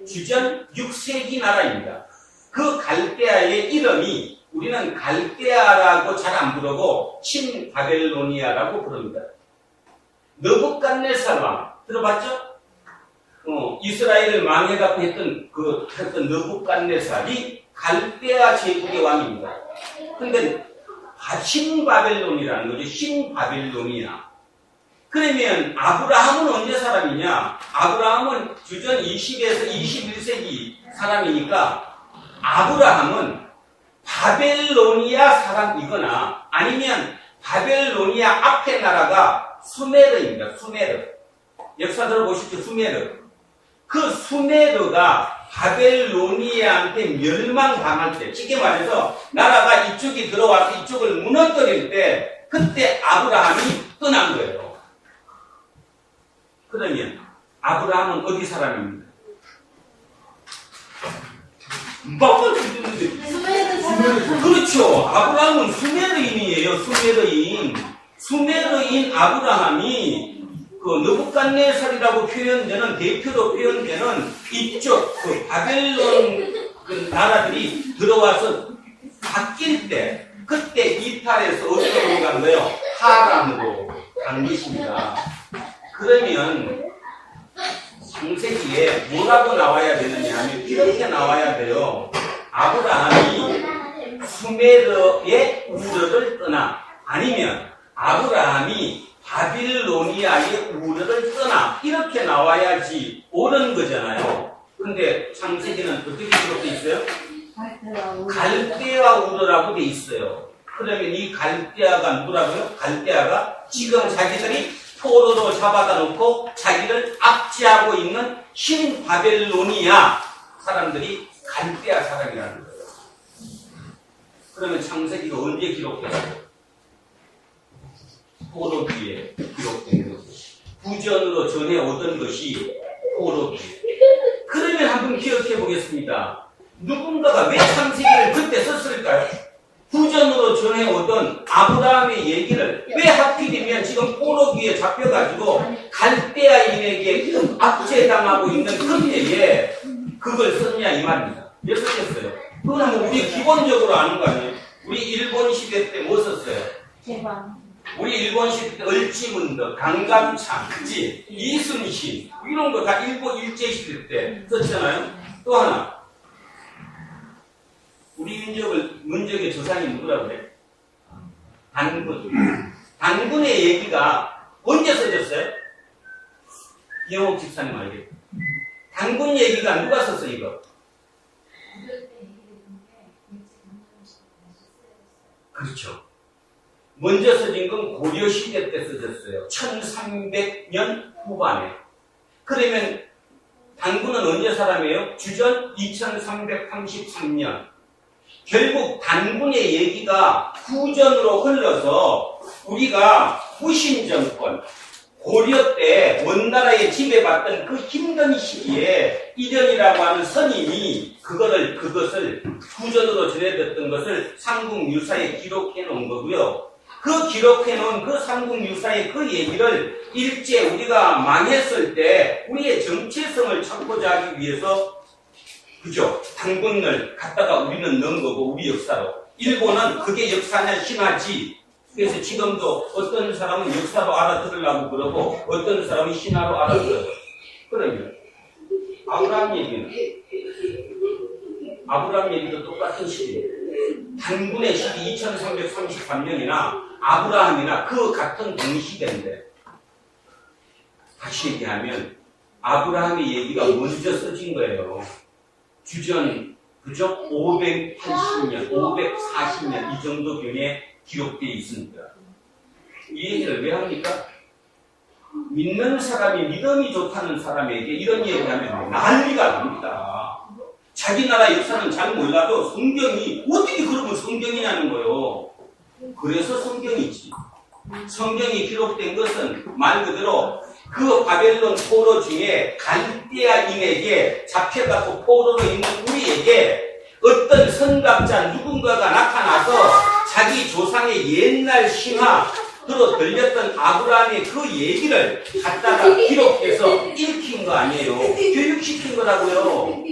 주전 6세기 나라입니다. 그 갈대아의 이름이 우리는 갈대아라고 잘 안 부르고 신바벨로니아라고 부릅니다. 느부갓네살 왕 들어봤죠? 이스라엘을 망해갖고 했던 느부갓네살이 갈대아 제국의 왕입니다. 근데 신바벨론이라는 거죠. 신바벨로니아. 그러면 아브라함은 언제 사람이냐? 아브라함은 주전 20에서 21세기 사람이니까 아브라함은 바벨로니아 사람이거나 아니면 바벨로니아 앞에 나라가 수메르입니다. 수메르. 역사 들어보십시오. 수메르. 그 수메르가 바벨로니아한테 멸망당할 때, 쉽게 말해서 나라가 이쪽이 들어와서 이쪽을 무너뜨릴 때 그때 아브라함이 떠난 거예요. 그러면 아브라함은 어디 사람입니까? 그렇죠. 아브라함은 수메르인이에요. 수메르인 아브라함이 그 느부갓네살이라고 표현되는, 대표로 표현되는 이쪽 그 바벨론 그 나라들이 들어와서 바뀔 때, 그때 이탈해서 어디로 간 거예요? 하란으로 간 것입니다. 그러면 창세기에 뭐라고 나와야 되느냐 하면 이렇게 나와야 돼요. 아브라함이 수메르의 우르를 떠나, 아니면 아브라함이 바빌로니아의 우르를 떠나, 이렇게 나와야지 옳은 거잖아요. 근데 창세기는 어떻게 기록되어 있어요? 갈대아 우르라고 돼 있어요. 그러면 이 갈대아가 누구라고요? 갈대아가 지금 자기들이 포로로 잡아다 놓고 자기를 압제하고 있는 신바벨로니아 사람들이 갈대아 사람이라는 거예요. 그러면 창세기가 언제 기록됐어요? 포로 뒤에 기록된 것이, 구전으로 전해오던 것이 포로 뒤에. 그러면 한번 기억해 보겠습니다. 누군가가 왜 창세기를 그때 썼을까요? 구전으로 전해오던 아브라함의 얘기를 왜 하필이면 지금 포로 뒤에 잡혀가지고 갈대아인에게 압제당하고 있는 그때에 그걸 썼냐 이 말입니다. 왜 썼겠어요? 그거는 뭐 우리 기본적으로 아는 거 아니에요? 우리 일본 시대 때 뭐 썼어요? 우리 일본 시대 때 을지문덕, 강감창, 그치? 이순신 이런 거 다 일본 일제 시대 때 썼잖아요. 또 하나, 우리 민족의 조상이 누구라고 그래? 단군. 단군의 얘기가 언제 써졌어요? 이영옥 집사님 알겠죠? 단군 얘기가 누가 썼어 이거? 그렇죠. 먼저 써진 건 고려시대 때 써졌어요. 1300년 후반에. 그러면 단군은 언제 사람이에요? 주전 2333년. 결국 단군의 얘기가 후전으로 흘러서 우리가 후신정권, 고려 때 원나라에 지배받던 그 힘든 시기에 이련이라고 하는 선임이 그것을 후전으로 전해졌던 것을 삼국유사에 기록해 놓은 거고요. 그 기록해 놓은 그 삼국유사의 그 얘기를 일제 우리가 망했을 때 우리의 정체성을 찾고자 하기 위해서 그죠? 단군을 갖다가 우리는 넣은 거고 우리 역사로. 일본은 그게 역사냐 신화지. 그래서 지금도 어떤 사람은 역사로 알아들으려고 그러고 어떤 사람은 신화로 알아들어요. 그러면 아브라함 얘기도 똑같은 시기예요. 단군의 시기 2333년이나 아브라함이나 그 같은 동시대인데 다시 얘기하면 아브라함의 얘기가 먼저 써진 거예요. 주전 그죠? 580년, 540년 이 정도 경에 기록되어 있습니다. 이 얘기를 왜 합니까? 믿는 사람이 믿음이 좋다는 사람에게 이런 얘기를 하면 난리가 납니다. 자기 나라 역사는 잘 몰라도 성경이 어떻게 그러면 성경이냐는 거예요. 그래서 성경이지. 성경이 기록된 것은 말 그대로 그 바벨론 포로 중에 갈대아인에게 잡혀갖고 포로로 있는 우리에게 어떤 선각자 누군가가 나타나서 자기 조상의 옛날 신화로 들렸던 아브라함의 그 얘기를 갖다가 기록해서 읽힌 거 아니에요. 교육시킨 거라고요.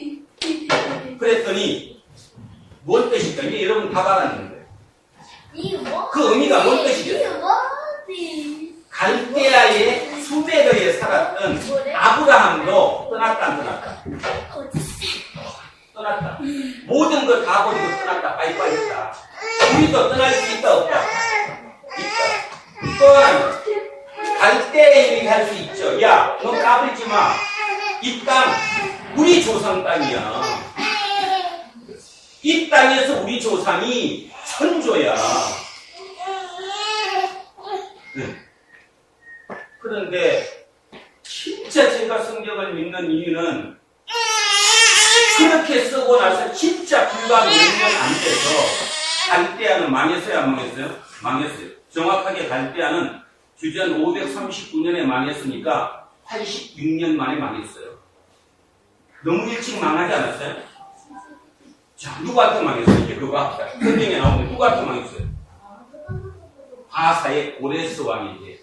그랬더니 뭔 뜻일까요? 여러분 다 알았는데 그 의미가 뭔 뜻이겠어요? 갈대아의 수메르에 살았던 아브라함도 떠났다 안 떠났다? 떠났다. 모든 걸 다 버리고 떠났다. 빠이빠이 했다. 우리도 떠날 수 있다 없다? 있다. 이건 갈대아 얘기할 수 있죠. 야, 너 까불지 마. 이 땅 우리 조상 땅이야. 이 땅에서 우리 조상이 선조야. 그런데 진짜 제가 성경을 믿는 이유는 그렇게 쓰고 나서 진짜 불과 몇 년 안 돼서 갈대아는 망했어요 안 망했어요? 망했어요. 정확하게 갈대아는 주전 539년에 망했으니까 86년 만에 망했어요. 너무 일찍 망하지 않았어요? 자, 누구한테 망했어요? 이제 그거 합시다. 성경에 나오는데 누구한테 망했어요? 바사의 고레스 왕에게.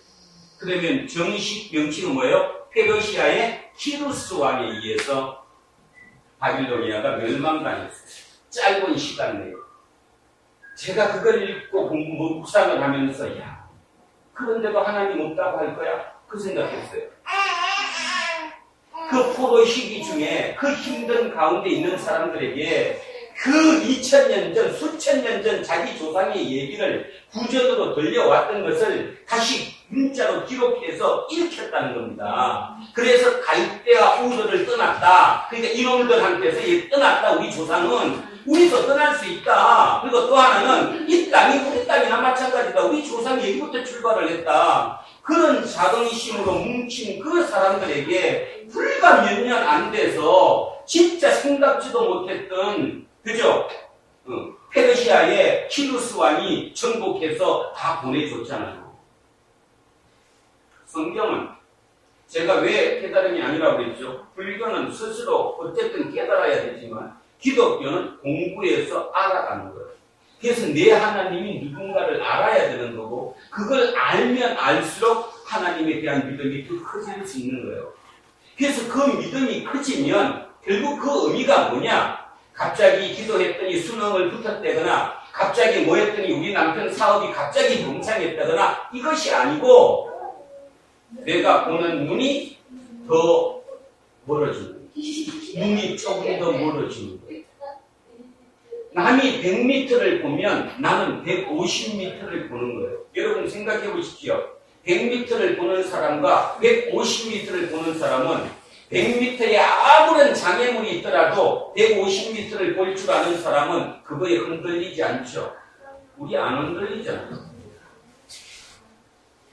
그러면 정식 명칭은 뭐예요? 페르시아의 키루스 왕에 의해서 바빌로니아가 멸망당했어요. 짧은 시간 내에. 제가 그걸 읽고 묵상을 하면서 야, 그런데도 하나님 없다고 할 거야? 그 생각했어요. 그 포로 시기 중에 그 힘든 가운데 있는 사람들에게 그 2000년 전, 수천 년 전 자기 조상의 얘기를 구전으로 들려왔던 것을 다시 문자로 기록해서 읽혔다는 겁니다. 그래서 갈대아 우르를 떠났다. 그러니까 이놈들한테서 떠났다. 우리 조상은 우리도 떠날 수 있다. 그리고 또 하나는 이 땅이 우리 땅이나 마찬가지다. 우리 조상 얘기부터 출발을 했다. 그런 자긍심으로 뭉친 그 사람들에게 불과 몇 년 안 돼서 진짜 생각지도 못했던 그죠? 페르시아의 키루스 왕이 정복해서 다 보내줬잖아요. 성경은 제가 왜 깨달음이 아니라고 그랬죠? 불교는 스스로 어쨌든 깨달아야 되지만 기독교는 공부해서 알아가는 거예요. 그래서 내 하나님이 누군가를 알아야 되는 거고 그걸 알면 알수록 하나님에 대한 믿음이 더 커질 수 있는 거예요. 그래서 그 믿음이 커지면 결국 그 의미가 뭐냐? 갑자기 기도했더니 수능을 붙었다거나 갑자기 뭐 했더니 우리 남편 사업이 갑자기 동창했다거나 이것이 아니고 내가 보는 눈이 더 멀어지는 거예요. 눈이 조금 더 멀어지는 거예요. 남이 100m를 보면 나는 150m를 보는 거예요. 여러분 생각해 보십시오. 100m를 보는 사람과 150m를 보는 사람은 100m에 아무런 장애물이 있더라도 150m를 볼 줄 아는 사람은 그거에 흔들리지 않죠. 우리 안 흔들리잖아요.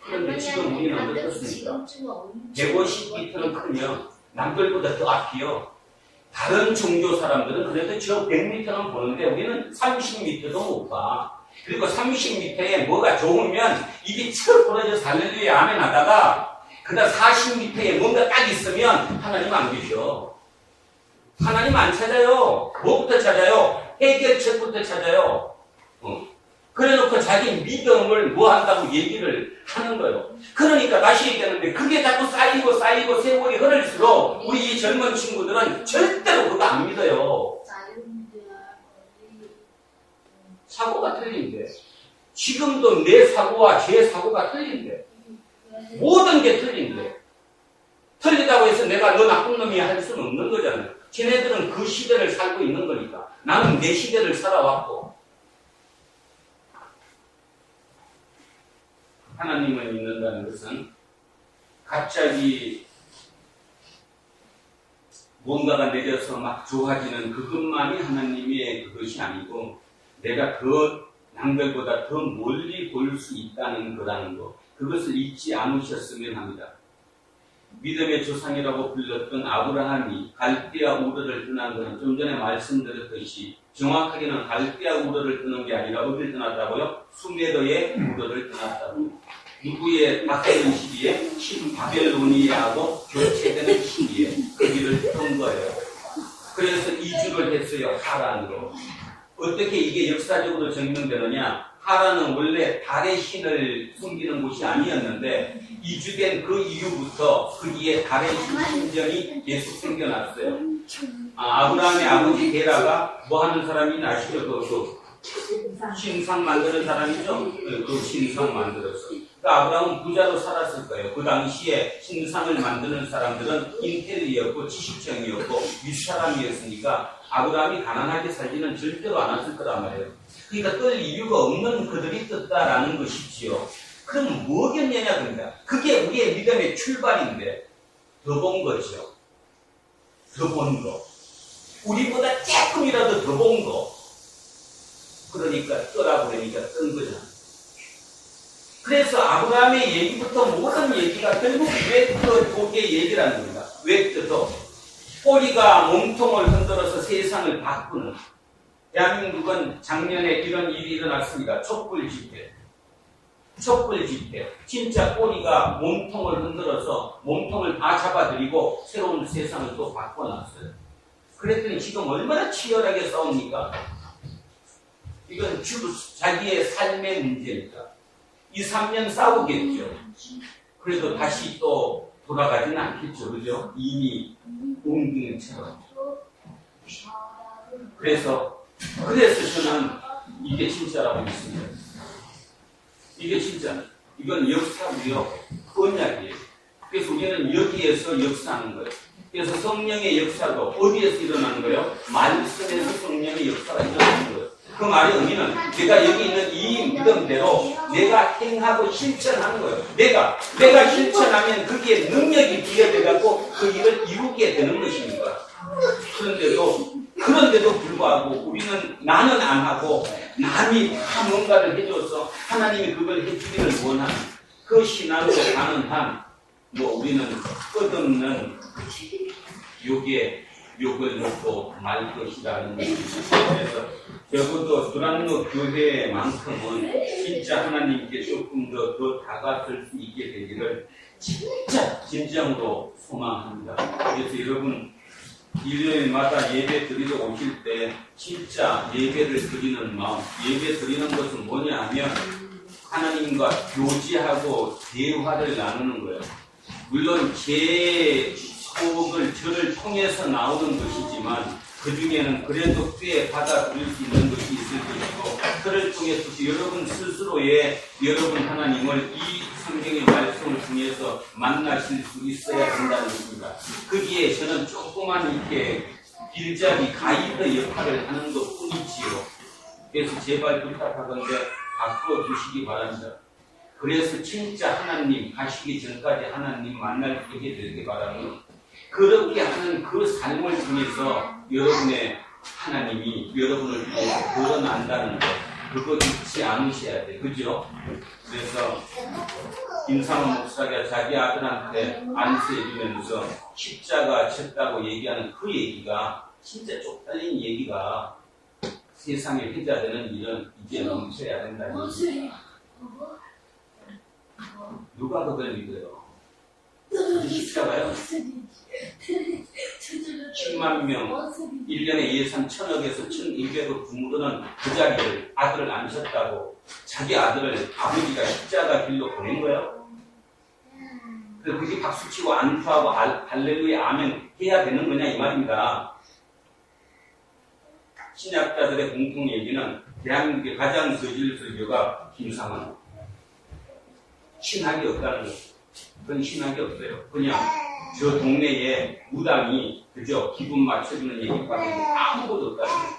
그런데 지금 우리는 어떻습니까? 150m는 크면 남들보다 더 앞이요. 다른 종교 사람들은 그래도 저 100m는 보는데 우리는 30m도 못 봐. 그리고 30m에 뭐가 좋으면 입이 척 부러져서 할렐루야 아멘 하다가 그다음 40m에 뭔가 딱 있으면 하나님 안 계셔. 하나님 안 찾아요. 뭐부터 찾아요? 해결책부터 찾아요. 그래놓고 자기 믿음을 뭐 한다고 얘기를 하는 거예요. 그러니까 다시 얘기하는데 그게 자꾸 쌓이고 세월이 흐를수록 우리 이 젊은 친구들은 절대로 그거 안 믿어요. 사고가 틀린데 지금도 내 사고와 제 사고가 틀린데 모든 게 틀린데 틀리다고 해서 내가 너 나쁜 놈이야 할 수는 없는 거잖아요. 쟤네들은 그 시대를 살고 있는 거니까 나는 내 시대를 살아왔고 하나님을 믿는다는 것은 갑자기 뭔가가 내려서 막 좋아지는 그것만이 하나님의 그것이 아니고 내가 그 남들보다 더 멀리 볼 수 있다는 거라는 거 그것을 잊지 않으셨으면 합니다. 믿음의 조상이라고 불렸던 아브라함이 갈대아 우르를 떠난 것은 좀 전에 말씀드렸듯이 정확하게는 갈대아 우르를 떠난 게 아니라 어디를 떠났다고요? 수메르의 우르를 떠났다고요. 누구의 바뀌는 시기에? 바벨로니아하고 교체되는 시기에 그 길을 떤 거예요. 그래서 이주를 했어요. 하란으로. 어떻게 이게 역사적으로 증명되느냐? 하란은 원래 달의 신을 숨기는 곳이 아니었는데 이주된 그 이후부터 거기에 달의 신전이 계속 생겨났어요. 아브라함의 아버지 데라가 뭐 하는 사람인지 아시죠? 그 신상 만드는 사람이죠? 그 신상 만들었어. 그러니까 아브라함은 부자로 살았을 거예요. 그 당시에 신상을 만드는 사람들은 인텔리였고 지식층이었고 윗사람이었으니까 아브라함이 가난하게 살지는 절대로 않았을 거란 말이에요. 그러니까 뜰 이유가 없는 그들이 떴다라는 것이지요. 그럼 뭐겠느냐 그러니까 그게 우리의 믿음의 출발인데 더 본 거죠. 더 본 거. 우리보다 조금이라도 더 본 거. 그러니까 떠라 그러니까 뜬 거잖아. 그래서 아브라함의 얘기부터 모든 얘기가 결국 왜 떠게 얘기를 하는 겁니다. 왜 떠도 꼬리가 몸통을 흔들어서 세상을 바꾸는 대한민국은 작년에 이런 일이 일어났습니다. 촛불 집회. 진짜 꼬리가 몸통을 흔들어서 몸통을 다 잡아들이고 새로운 세상을 또 바꿔놨어요. 그랬더니 지금 얼마나 치열하게 싸웁니까? 이건 자기의 삶의 문제니까. 2, 3년 싸우겠죠. 그래도 다시 또 돌아가지는 않겠죠. 그죠? 이미 웅둥이처럼. 그래서 저는 이게 진짜라고 믿습니다. 이게 진짜. 이건 역사고요. 언약이에요. 그래서 우리는 여기에서 역사하는 거예요. 그래서 성령의 역사도 어디에서 일어나는 거예요? 말씀에서 성령의 역사가 일어나는 거예요. 그 말의 의미는 내가 여기 있는 이 믿음대로 내가 행하고 실천하는 거예요. 내가 실천하면 거기에 능력이 부여돼갖고 그 일을 이루게 되는 것입니다. 그런데도 불구하고 우리는 나는 안 하고 남이 다 뭔가를 해줘서 하나님이 그걸 해주기를 원하는 그 신앙으로 가는 한 우리는 끝없는 욕을 먹고 말 것이라는 것입니다. 그래서 적어도 두란노 교회만큼은 진짜 하나님께 조금 더 다가설 수 있게 되기를 진짜 진정으로 소망합니다. 그래서 여러분 일요일마다 예배 드리러 오실 때 진짜 예배를 드리는 마음, 예배 드리는 것은 뭐냐 하면 하나님과 교제하고 대화를 나누는 거예요. 물론 제 소극을 저를 통해서 나오는 것이지만 그 중에는 그래도 꽤 받아들일 수 있는 것이 있을 것이고 그를 통해서 여러분 스스로의 여러분 하나님을 이 성경의 말씀을 통해서 만나실 수 있어야 된다는 것입니다. 거기에 저는 조그만 이렇게 길잡이 가이드 역할을 하는 것 뿐이지요. 그래서 제발 부탁하건대 바꿔주시기 바랍니다. 그래서 진짜 하나님 가시기 전까지 하나님 만날 수 있게 되길 바랍니다. 그렇게 하는 그 삶을 통해서 여러분의 하나님이 여러분을 통해서 드러난다는 것, 그거 잊지 않으셔야 돼요. 그죠? 그래서 김상훈 목사가 자기 아들한테 안수해주면서 십자가 쳤다고 얘기하는 그 얘기가 진짜 쪽팔린 얘기가 세상에 회자되는 일은 이제 멈춰야 된다는 얘기입니다. 누가 그걸 믿어요? 십자가요? 10만 명, 1년에 예산 1,000억에서 1,200억 부모는 그 자리를 아들을 앉혔다고 자기 아들을 아버지가 십자가 길로 보낸 거예요? 그래서 그게 박수치고 안주하고 할렐루야 아멘 해야 되는 거냐 이 말입니다. 신약자들의 공통 얘기는 대한민국의 가장 거짓 설교가 김상환. 신학이 없다는 거예요. 그건 신학이 없어요. 그냥 저 동네에 무당이 그저 기분 맞춰주는 얘기밖에 아무것도 없다는 거예요.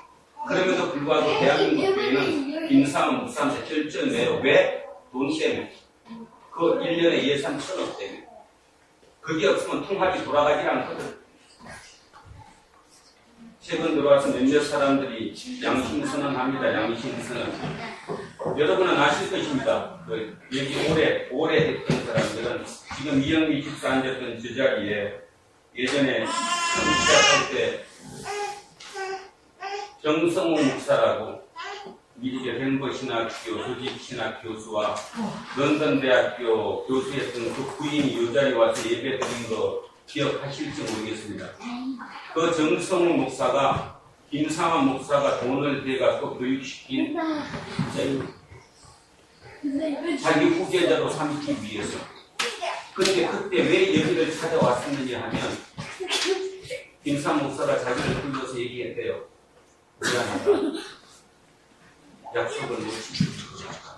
그럼에도 불구하고 대한민국 교회는 김상환 목사한테 결정해요. 왜? 돈 때문에. 그 1년에 예산 1,000억 때문에. 그게 없으면 통합이 돌아가지 않거든. 최근 들어와서 몇몇 사람들이 양심선언 합니다. 양심선언. 여러분은 아실 것입니다. 여기 오래 했던 사람들은 지금 이영미 집사 앉았던 저 자리에 예전에 처음 시작할 때 정성호 목사라고 미국의 덴버 신학교 조직 신학 교수와 런던 대학교 교수였던 그 부인이 이 자리에 와서 예배 드린 거 기억하실지 모르겠습니다. 그 정성호 목사가 김상환 목사가 돈을 대갖고 교육시킨 자기 후계자로 삼기 위해서. 그런데 그때 왜 여기를 찾아왔었느냐 하면 김상환 목사가 자기를 불러서 얘기했대요. 미안하다. 약속을 못 지켰다.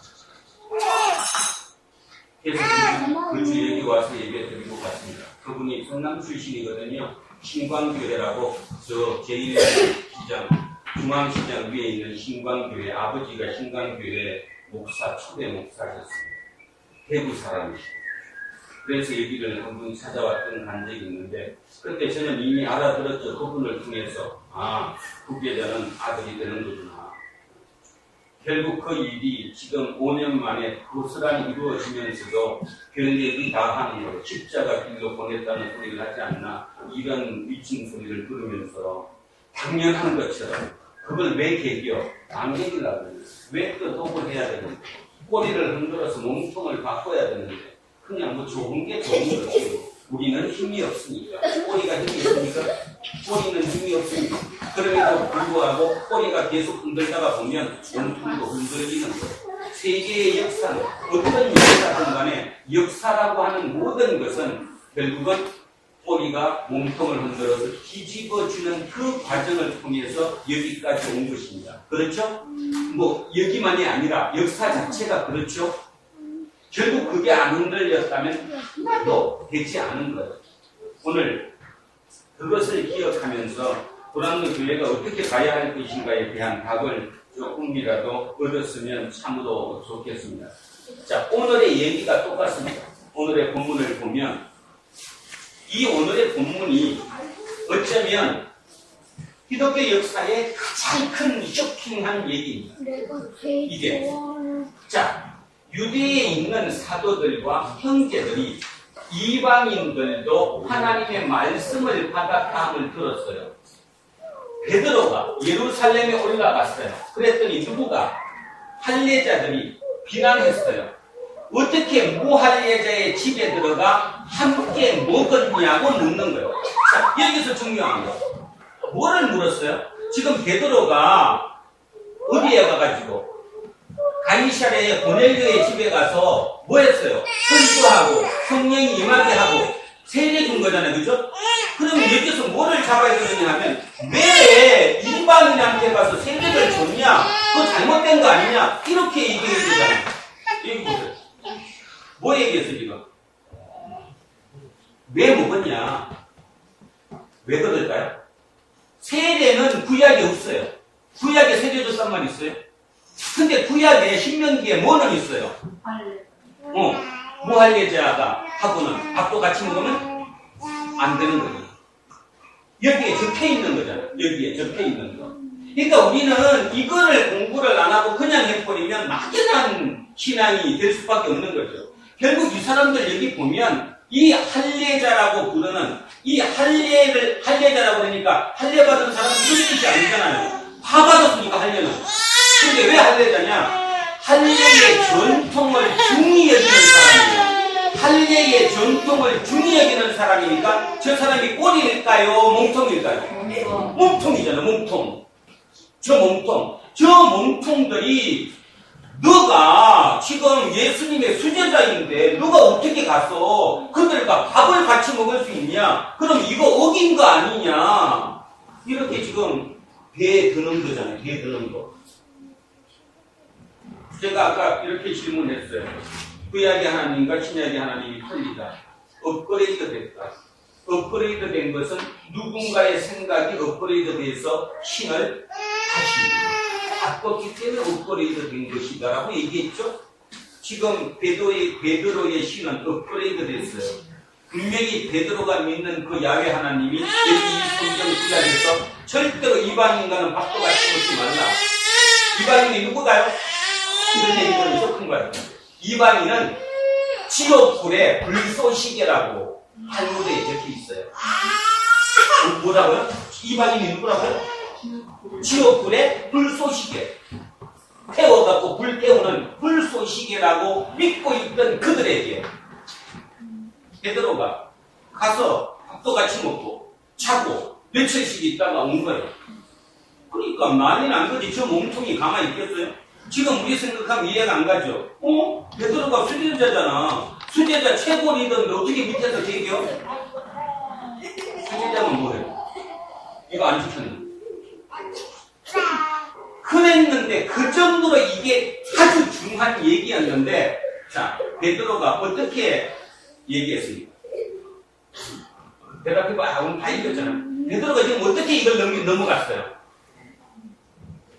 그래서 그 주 여기 와서 예배 드리고 갔습니다. 그분이 성남 출신이거든요. 신광교회라고 저 제1시장 중앙시장 위에 있는 신광교회 아버지가 신광교회 목사 초대 목사셨습니다. 대구 사람이시고 그래서 여기를 한 분 찾아왔던 간 적이 있는데 그때 저는 이미 알아들었죠. 그분을 통해서 후계자는 아들이 되는 거구나. 결국 그 일이 지금 5년 만에 고스란히 이루어지면서도 별얘기 다 하는 거예요. 십자가 길로 보냈다는 소리를 하지 않나 이런 위층 소리를 들으면서 당연한 것처럼 그걸 왜 개겨? 안 개기려고 그래요. 왜 또 독을 해야 되는데 꼬리를 흔들어서 몸통을 바꿔야 되는데 그냥 뭐 좋은 게 좋은 거지. 우리는 힘이 없으니까. 꼬리가 힘이 있으니까 꼬리는 힘이 없으니까. 그럼에도 불구하고 꼬리가 계속 흔들다가 보면 몸통도 흔들리는 거예요. 세계의 역사는 어떤 역사든 간에 역사라고 하는 모든 것은 결국은 꼬리가 몸통을 흔들어서 뒤집어주는 그 과정을 통해서 여기까지 온 것입니다. 그렇죠? 뭐 여기만이 아니라 역사 자체가 그렇죠? 결국 그게 안 흔들렸다면 또 되지 않은 거예요. 오늘 그것을 기억하면서 도란노 교회가 어떻게 가야 할 것인가에 대한 답을 조금이라도 얻었으면 참으로 좋겠습니다. 자, 오늘의 얘기가 똑같습니다. 오늘의 본문을 보면 이 오늘의 본문이 어쩌면 기독교 역사의 가장 큰 쇼킹한 얘기입니다. 이게 자 유대에 있는 사도들과 형제들이 이방인들도 하나님의 말씀을 받았다함을 들었어요. 베드로가 예루살렘에 올라갔어요. 그랬더니 누구가? 할례자들이 비난했어요. 어떻게 무할례자의 집에 들어가 함께 먹었냐고 묻는 거예요. 자, 여기서 중요한 거. 뭐를 물었어요? 지금 베드로가 어디에 가가지고 가이사랴의 고넬료의 집에 가서 뭐 했어요? 설교하고 성령이 임하게 하고 세례 준 거잖아요. 그죠? 그러면 여기서 뭐를 잡아야 되느냐 하면 왜 이방인한테 가서 세례를 줬냐? 그거 잘못된 거 아니냐? 이렇게 얘기해야 되잖아요. 여기 보세요. 뭐 얘기했어 지금? 왜 먹었냐? 왜 그럴까요? 세례는 구약에 없어요. 구약에 세례 줬단 말 있어요? 근데 구약에 신명기에 뭐는 있어요? 무할례자가 하고는 밥도 같이 먹으면 안 되는 거죠. 여기에 적혀 있는 거잖아요. 여기에 적혀 있는 거. 그러니까 우리는 이거를 공부를 안 하고 그냥 해버리면 막연한 신앙이 될 수밖에 없는 거죠. 결국 이 사람들 여기 보면 이 할례자라고 부르는 이 할례자라고 그러니까 할례 받은 사람은 이런 뜻이 아니잖아요. 다 받았으니까 할례는. 근데 왜 할례자냐? 할례의 전통을 중히 여기는 사람이에요. 할례의 전통을 중히 여기는 사람이니까 저 사람이 꼴일까요? 몸통일까요? 몸통이잖아, 몸통. 저 몸통들이 너가 지금 예수님의 수제자인데 너가 어떻게 가서 그들과 밥을 같이 먹을 수 있냐? 그럼 이거 어긴 거 아니냐? 이렇게 지금 배에 드는 거잖아요. 배에 드는 거. 제가 아까 이렇게 질문했어요. 구약의 하나님과 신약의 하나님이 틀리다. 업그레이드 됐다. 업그레이드 된 것은 누군가의 생각이 업그레이드 돼서 신을 다시 바꿨기 때문에 업그레이드 된 것이다라고 얘기했죠. 지금 베드로의 신은 업그레이드 됐어요. 분명히 베드로가 믿는 그 야훼 하나님이 여기 이 성경 구약에서 절대로 이방인과는 밥도 같이 먹지 말라. 이방인이 누구가요? 이런 얘기는 섞은 거예요. 이방인은 지옥불의 불쏘시개라고 탈무드에 적혀 있어요. 뭐라고요? 이방인이 누구라고요? 지옥불의 불쏘시개. 태워갖고 불 깨우는 불쏘시개라고 믿고 있던 그들에게 베드로가 가서 밥도 같이 먹고 자고 며칠씩 있다가 온 거예요. 그러니까 난리 난 거지. 저 몸통이 가만히 있겠어요? 지금 우리 생각하면 이해가 안 가죠? 베드로가 수제자잖아. 수제자 최고 리더인데 어떻게 밑에서 대겨? 수제자는 뭐예요? 이거 안 시켰네. 그랬는데 그 정도로 이게 아주 중요한 얘기였는데, 자, 베드로가 어떻게 얘기했습니까? 대답해봐. 오늘 다 이겼잖아. 베드로가 지금 어떻게 이걸 넘어갔어요?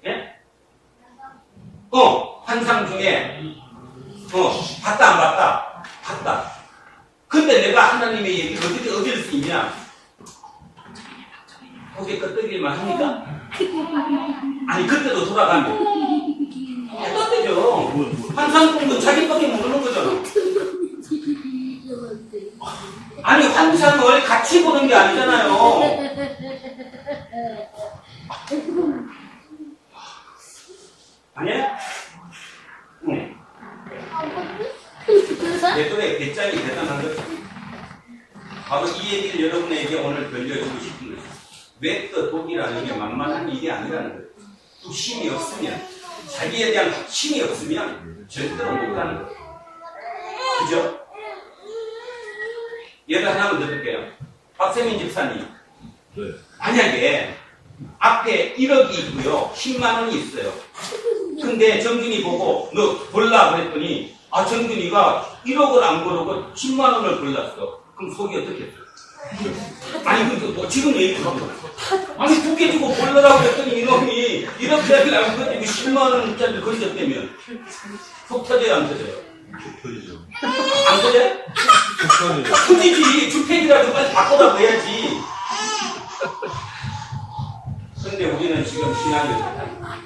예? 환상 중에, 봤다, 안 봤다? 봤다. 근데 내가 하나님의 얘기를 어떻게 어길 수 있냐? 고개 끄덕일만 합니까? 아니, 그때도 돌아가면. 끄덕이죠. 환상 꿈도 자기밖에 모르는 거잖아. 아니, 환상을 같이 보는 게 아니잖아요. 아니야? 응. 베드로의 배짱이 대단한 거죠. 바로 이 얘기를 여러분에게 오늘 들려주고 싶은 거죠. 웹도 독이라는 게 만만한 일이 아니라는 거예요. 뚝심이 없으면, 자기에 대한 확신이 없으면 절대로 못하는 거예요. 그죠? 예를 하나만 들을게요. 박세민 집사님. 네. 만약에 앞에 1억이 있고요. 10만 원이 있어요. 근데 정준이 보고 너 골라 그랬더니 정준이가 1억을 안 고르고 10만 원을 골랐어. 그럼 속이 어떻겠어? 아니 근데 지금 얘기하고 아니 2개 주고 골라라고 그랬더니 이놈이 이렇게 하려고 그랬더니 10만 원짜리 걸렸다면 속 터져요 안 터져요? 터지죠. 안 터져요? 터지지. 주택이라도 빨리 바꿔라고 해야지. 근데 우리는 지금 신앙이 어떻다?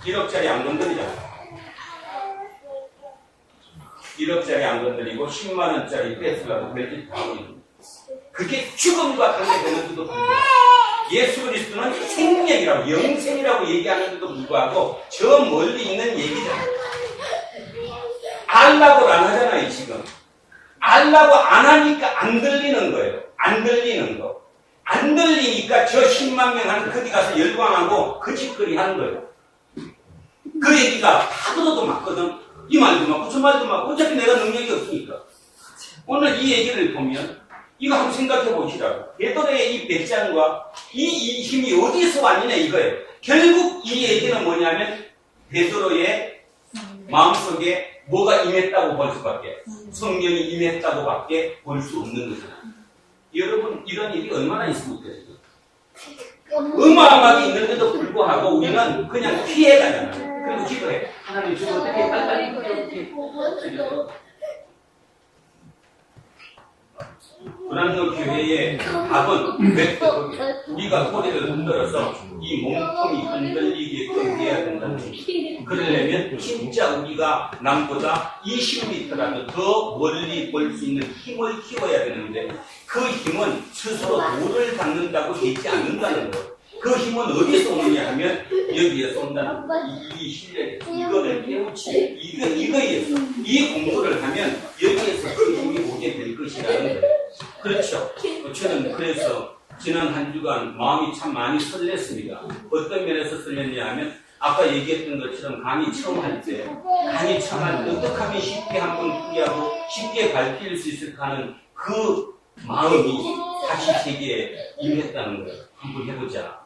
1억짜리 안 건드리잖아. 1억짜리 안 건드리고 10만원짜리 뺏으려고 별짓 다 하고 있는 거야. 그게 죽음과 관계되는데도 불구하고 예수 그리스도는 생명이라고 영생이라고 얘기하는데도 불구하고 저 멀리 있는 얘기잖아. 알라고 안 하잖아요 지금. 알라고 안 하니까 안 들리는 거예요. 안 들리는 거. 안 들리니까 저 10만 명 하는 거기 가서 열광하고 그 짓거리 하는 거예요. 그 얘기가 다 들어도 맞거든. 이 말도 맞고 저 말도 맞고 어차피 내가 능력이 없으니까. 오늘 이 얘기를 보면 이거 한번 생각해 보시라고. 베드로의 이 배짱과 이 힘이 어디서 왔느냐 이거예요. 결국 이 얘기는 뭐냐면 베드로의 마음속에 뭐가 임했다고 볼 수밖에, 성령이 임했다고 밖에 볼 수 없는 거잖아요. 여러분 이런 일이 얼마나 있습니까? 어마어마하게 있는데도 불구하고 우리는 그냥 피해가잖아요. 그리고 기도해. 하나님 지금 어떻게 빨리 도란노 교회의 답은 우리가 꼬리를 흔들어서 이 몸통이 흔들리게끔 해야 된다는 거예요. 그러려면 진짜 우리가 남보다 20m라도 더 멀리 볼 수 있는 힘을 키워야 되는데 그 힘은 스스로 돌을 닦는다고 되지 않는다는 거예요. 그 힘은 어디서 오느냐 하면 여기에서 온다는 거예요. 이 실력에서 이거를 깨우치 이거에서 이 공부를 하면 여기에서 그 힘이 오게 될 것이라는 거예요. 그렇죠. 저는 그래서 지난 한 주간 마음이 참 많이 설렜습니다. 어떤 면에서 설렜냐 하면 아까 얘기했던 것처럼 강의 처음 할 때 어떻게 하면 쉽게 한번 풀이하고 쉽게 밝힐 수 있을까 하는 그 마음이 다시 제게 임했다는 거예요. 한번 해보자.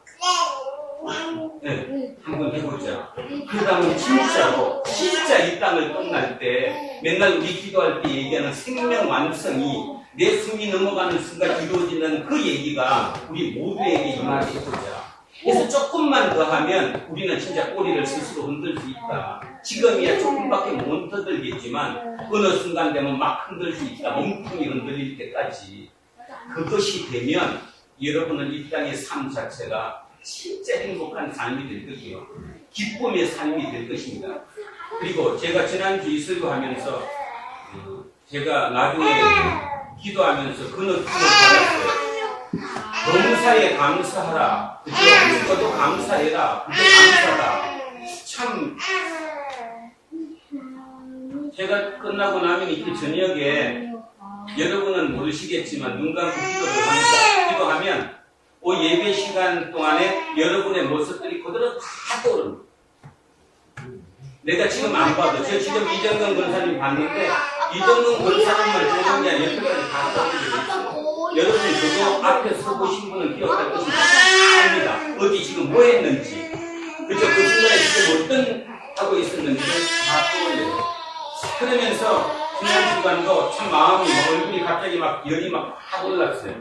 네, 한번 해보자. 그 다음에 진짜 이 땅을 떠날 때 맨날 우리 기도할 때 얘기하는 생명 완성이 내 숨이 넘어가는 순간 이루어지는 그 얘기가 우리 모두에게 임하게 해보자. 그래서 조금만 더 하면 우리는 진짜 꼬리를 스스로 흔들 수 있다. 지금이야 조금밖에 못 흔들겠지만 어느 순간 되면 막 흔들 수 있다. 몸통이 흔들릴 때까지. 그것이 되면 여러분은 이 땅의 삶 자체가 진짜 행복한 삶이 될 것이요. 기쁨의 삶이 될 것입니다. 그리고 제가 지난주 이 설교하면서 제가 나중에 기도하면서 그 느낌을 받았어요. 범사에 감사하라. 그죠? 그것도 감사해라. 그죠? 감사하라. 참 제가 끝나고 나면 이렇게 저녁에 여러분은 모르시겠지만 눈 감고 기도를 합니다. 기도하면 예배 시간 동안에 여러분의 모습들이 그대로 다 떠오릅니다. 내가 지금 안 봐도 저 지금 이정근 권사님 봤는데 이정근 권사님을 보는 게 아니라 여태까지 다 떠오르게 됐어요. 여러분 그거 앞에 서 보신 분은 기억할 것이 압니다. 어디 지금 뭐 했는지 그죠? 그 순간에 지금 어떤 하고 있었는지를 다 떠올려요. 그러면서 지난 주간도 참 마음이 얼굴이 갑자기 막 열이 막 확 올랐어요.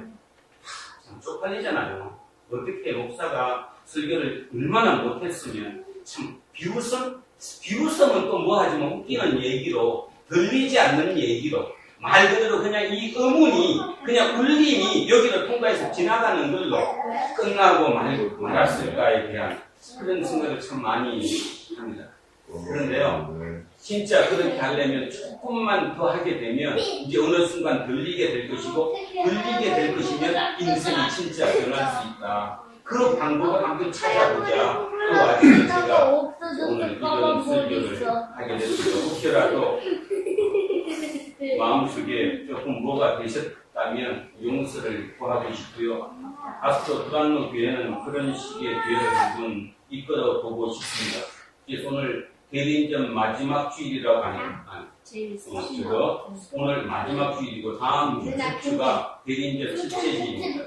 참 쪽팔리잖아요. 어떻게 목사가 설교를 얼마나 못했으면 참 비웃음은 또 뭐 하지만 웃기는 얘기로 들리지 않는 얘기로 말 그대로 그냥 이 의문이 그냥 울림이 여기를 통과해서 지나가는 걸로 끝나고 말았을까에 대한 그런 생각을 참 많이 합니다. 그런데요, 진짜 그렇게 하려면 조금만 더 하게 되면 이제 어느 순간 들리게 될 것이고 들리게 될 것이면 인생이 진짜 변할 수 있다. 그 방법을 한번 찾아보자. 그 와중에 제가 오늘 이런 설교를 하게 됐습니다. 혹시라도 마음속에 조금 뭐가 되셨다면 용서를 구하고 싶고요. 앞으로 도란노 교회는 그런 식의 교회를 한번 이끌어 보고 싶습니다. 그래서 오늘 대리인전 마지막 주일이라고 하니까 오늘 마지막 주일이고 다음 주가 대리인전 첫째 주일입니다.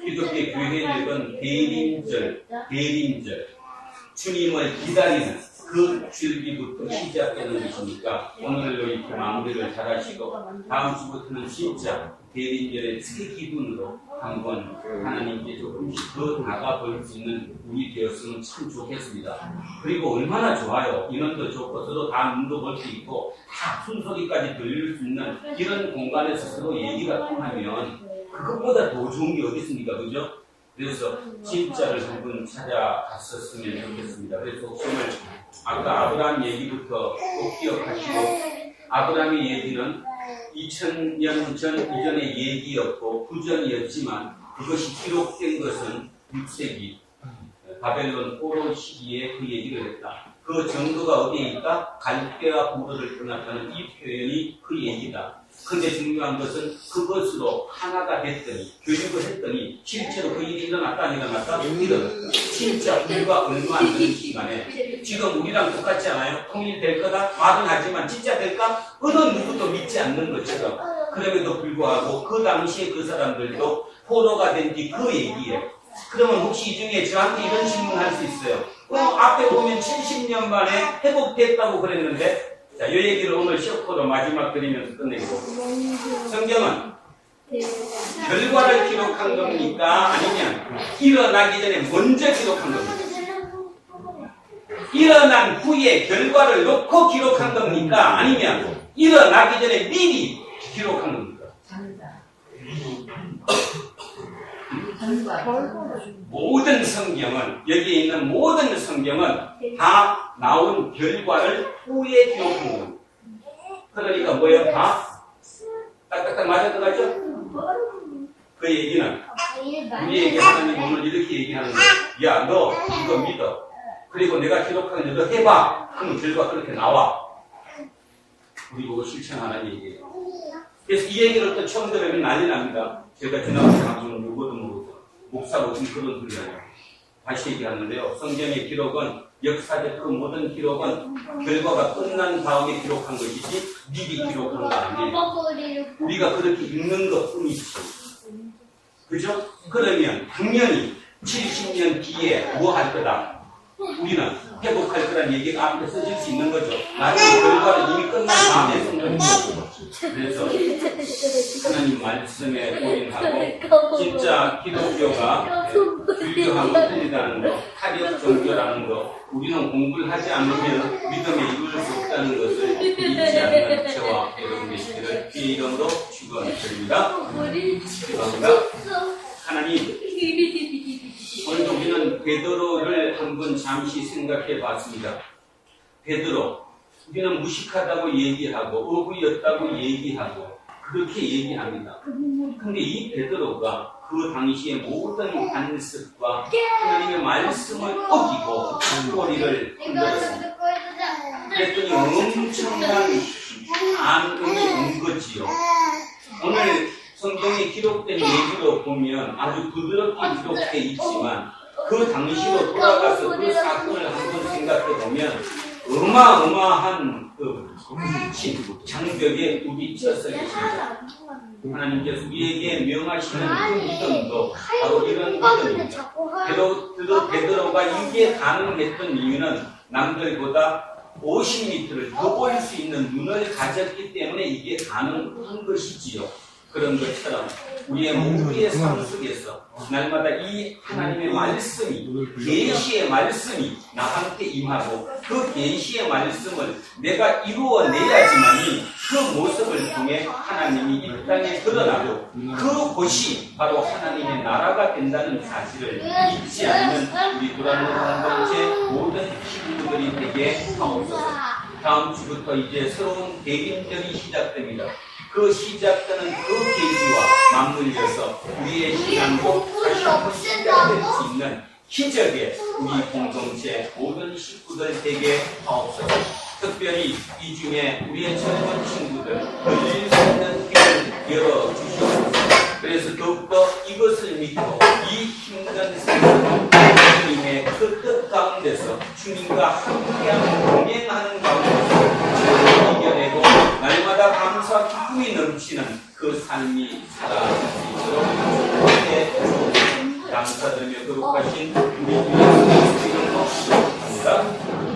기독교 교회력은 대리인절 주님을 기다리는 그 줄기부터 시작되는 것이니까 오늘로 이렇게 마무리를 잘 하시고 다음 주부터는 진짜 대리인절의 새 기분으로 한번 하나님께 조금씩 더 나가볼 수 있는 우리 되었으면 참 좋겠습니다. 그리고 얼마나 좋아요. 인원도 좋고 서로 다 눈도 볼 수 있고 다 숨소리까지 들릴 수 있는 이런 공간에서 서로 얘기가 통하면 그것보다 더 좋은 게 어디 있습니까? 그죠? 그래서 진짜를 한번 찾아갔었으면 좋겠습니다. 그래서 오늘 아까 아브라함 얘기부터 꼭 기억하시고 아브라함의 얘기는 2000년 전 이전의 얘기였고 구전이었지만 그것이 기록된 것은 6세기 바벨론 포로 시기에 그 얘기를 했다. 그 정도가 어디에 있다? 갈대와 고르를 떠났다는 이 표현이 그 얘기다. 근데 중요한 것은 그것으로 하나가 됐더니 교육을 했더니 실제로 그 일이 일어났다 안 일어났다? 일어났다. 진짜 불과 얼마 안 되는 시간에 지금 우리랑 똑같지 않아요? 통일될 거다? 말은 하지만 진짜 될까? 어느 누구도 믿지 않는 것처럼 그럼에도 불구하고 그 당시에 그 사람들도 포로가 된 뒤 그 얘기예요. 그러면 혹시 이 중에 저한테 이런 질문 할 수 있어요. 앞에 보면 70년 만에 회복됐다고 그랬는데 자, 이 얘기를 오늘 쇼코로 마지막 드리면서 끝내고 성경은 결과를 기록한 겁니까? 아니면 일어나기 전에 먼저 기록한 겁니까? 일어난 후에 결과를 놓고 기록한 겁니까? 아니면 일어나기 전에 미리 기록한 겁니까? 모든 성경은, 여기에 있는 모든 성경은 다 나온 결과를 후에 기록한 겁니다. 그러니까 뭐예요? 다 딱딱딱 맞아 들어가죠? 그 얘기는 우리에게 하나님 오늘 이렇게 얘기하는 거예요. 야, 너 이거 믿어. 그리고 내가 기록한 거 너 해봐. 그럼 결과 그렇게 나와. 우리 보고 실천하는 얘기예요. 그래서 이 얘기를 또 처음 들으면 난리 납니다. 제가 지나가는 방송을 누구도 모르고 목사고 지금 그런 소리 아니에요. 다시 얘기하는데요. 성경의 기록은 역사적 그 모든 기록은 결과가 끝난 다음에 기록한 것이지 미리 기록한 거 아니에요. 우리가 그렇게 읽는 것 뿐이지. 그죠? 그러면 당연히 70년 뒤에 뭐 할 거다. 우리는 회복할 거란 얘기가 앞에 써질 수 있는 거죠. 나중에 결과는 이미 끝난 다음에 성경이 그래서 하나님 말씀에 올인하고 진짜 기독교가 불교하고 틀리다는 거, 타협 종교라는 거, 우리는 공부를 하지 않으면 믿음에 이룰 수 없다는 것을 잊지 않는 저와 여러분 되시기를 주의 이름으로 축원드립니다. 감사합니다. 하나님, 오늘도 우리는 베드로를 한번 잠시 생각해 봤습니다. 베드로, 우리는 무식하다고 얘기하고 어부였다고 얘기하고 그렇게 얘기합니다. 근데 이 베드로가 그 당시의 모든 관습과 하나님의 말씀을 어기고 꼬리를 흔들었습니다. 그랬더니 엄청난 안음이 온 거지요. 오늘 성경에 기록된 얘기로 보면 아주 부드럽게 기록되어 있지만 그 당시로 돌아가서 그 사건을 한번 생각해 보면 어마어마한 그 장벽에 부딪혀서 계십니다. 하나님께서 우리에게 명하시는 그 믿음도 바로 이런 믿음입니다. 베드로가 이게 가능했던 이유는 남들보다 50m를 더 볼 수 있는 눈을 가졌기 때문에 이게 가능한 것이지요. 그런 것처럼 우리의 모두의 삶 속에서 날마다 이 하나님의 말씀이, 계시의 말씀이 나한테 임하고 그 계시의 말씀을 내가 이루어내야지만이 그 모습을 통해 하나님이 이 땅에 드러나고 그곳이 바로 하나님의 나라가 된다는 사실을 잊지 않는 우리 도란노 공동체 모든 친구들이 되게 하옵소서. 다음 주부터 이제 새로운 대인절이 시작됩니다. 그 시작되는 그 계기와 맞물려서 우리의 신앙도 다시 한번 시작될 수 있는 기적의 우리 공동체 모든 식구들 되게 하옵소서. 특별히 이 중에 우리의 젊은 친구들 걸릴 수 있는 길을 열어주시옵소서. 그래서 더욱더 이것을 믿고 이 힘든 세상 주님의 그 뜻 가운데서 주님과 함께하는 동행하는 가운데서 이겨내고 날마다 감사 기쁨이 넘치는 그 삶이 살아갈 수 있도록 감사드리며 거룩하신 우리 주님의 이름으로 기도합니다.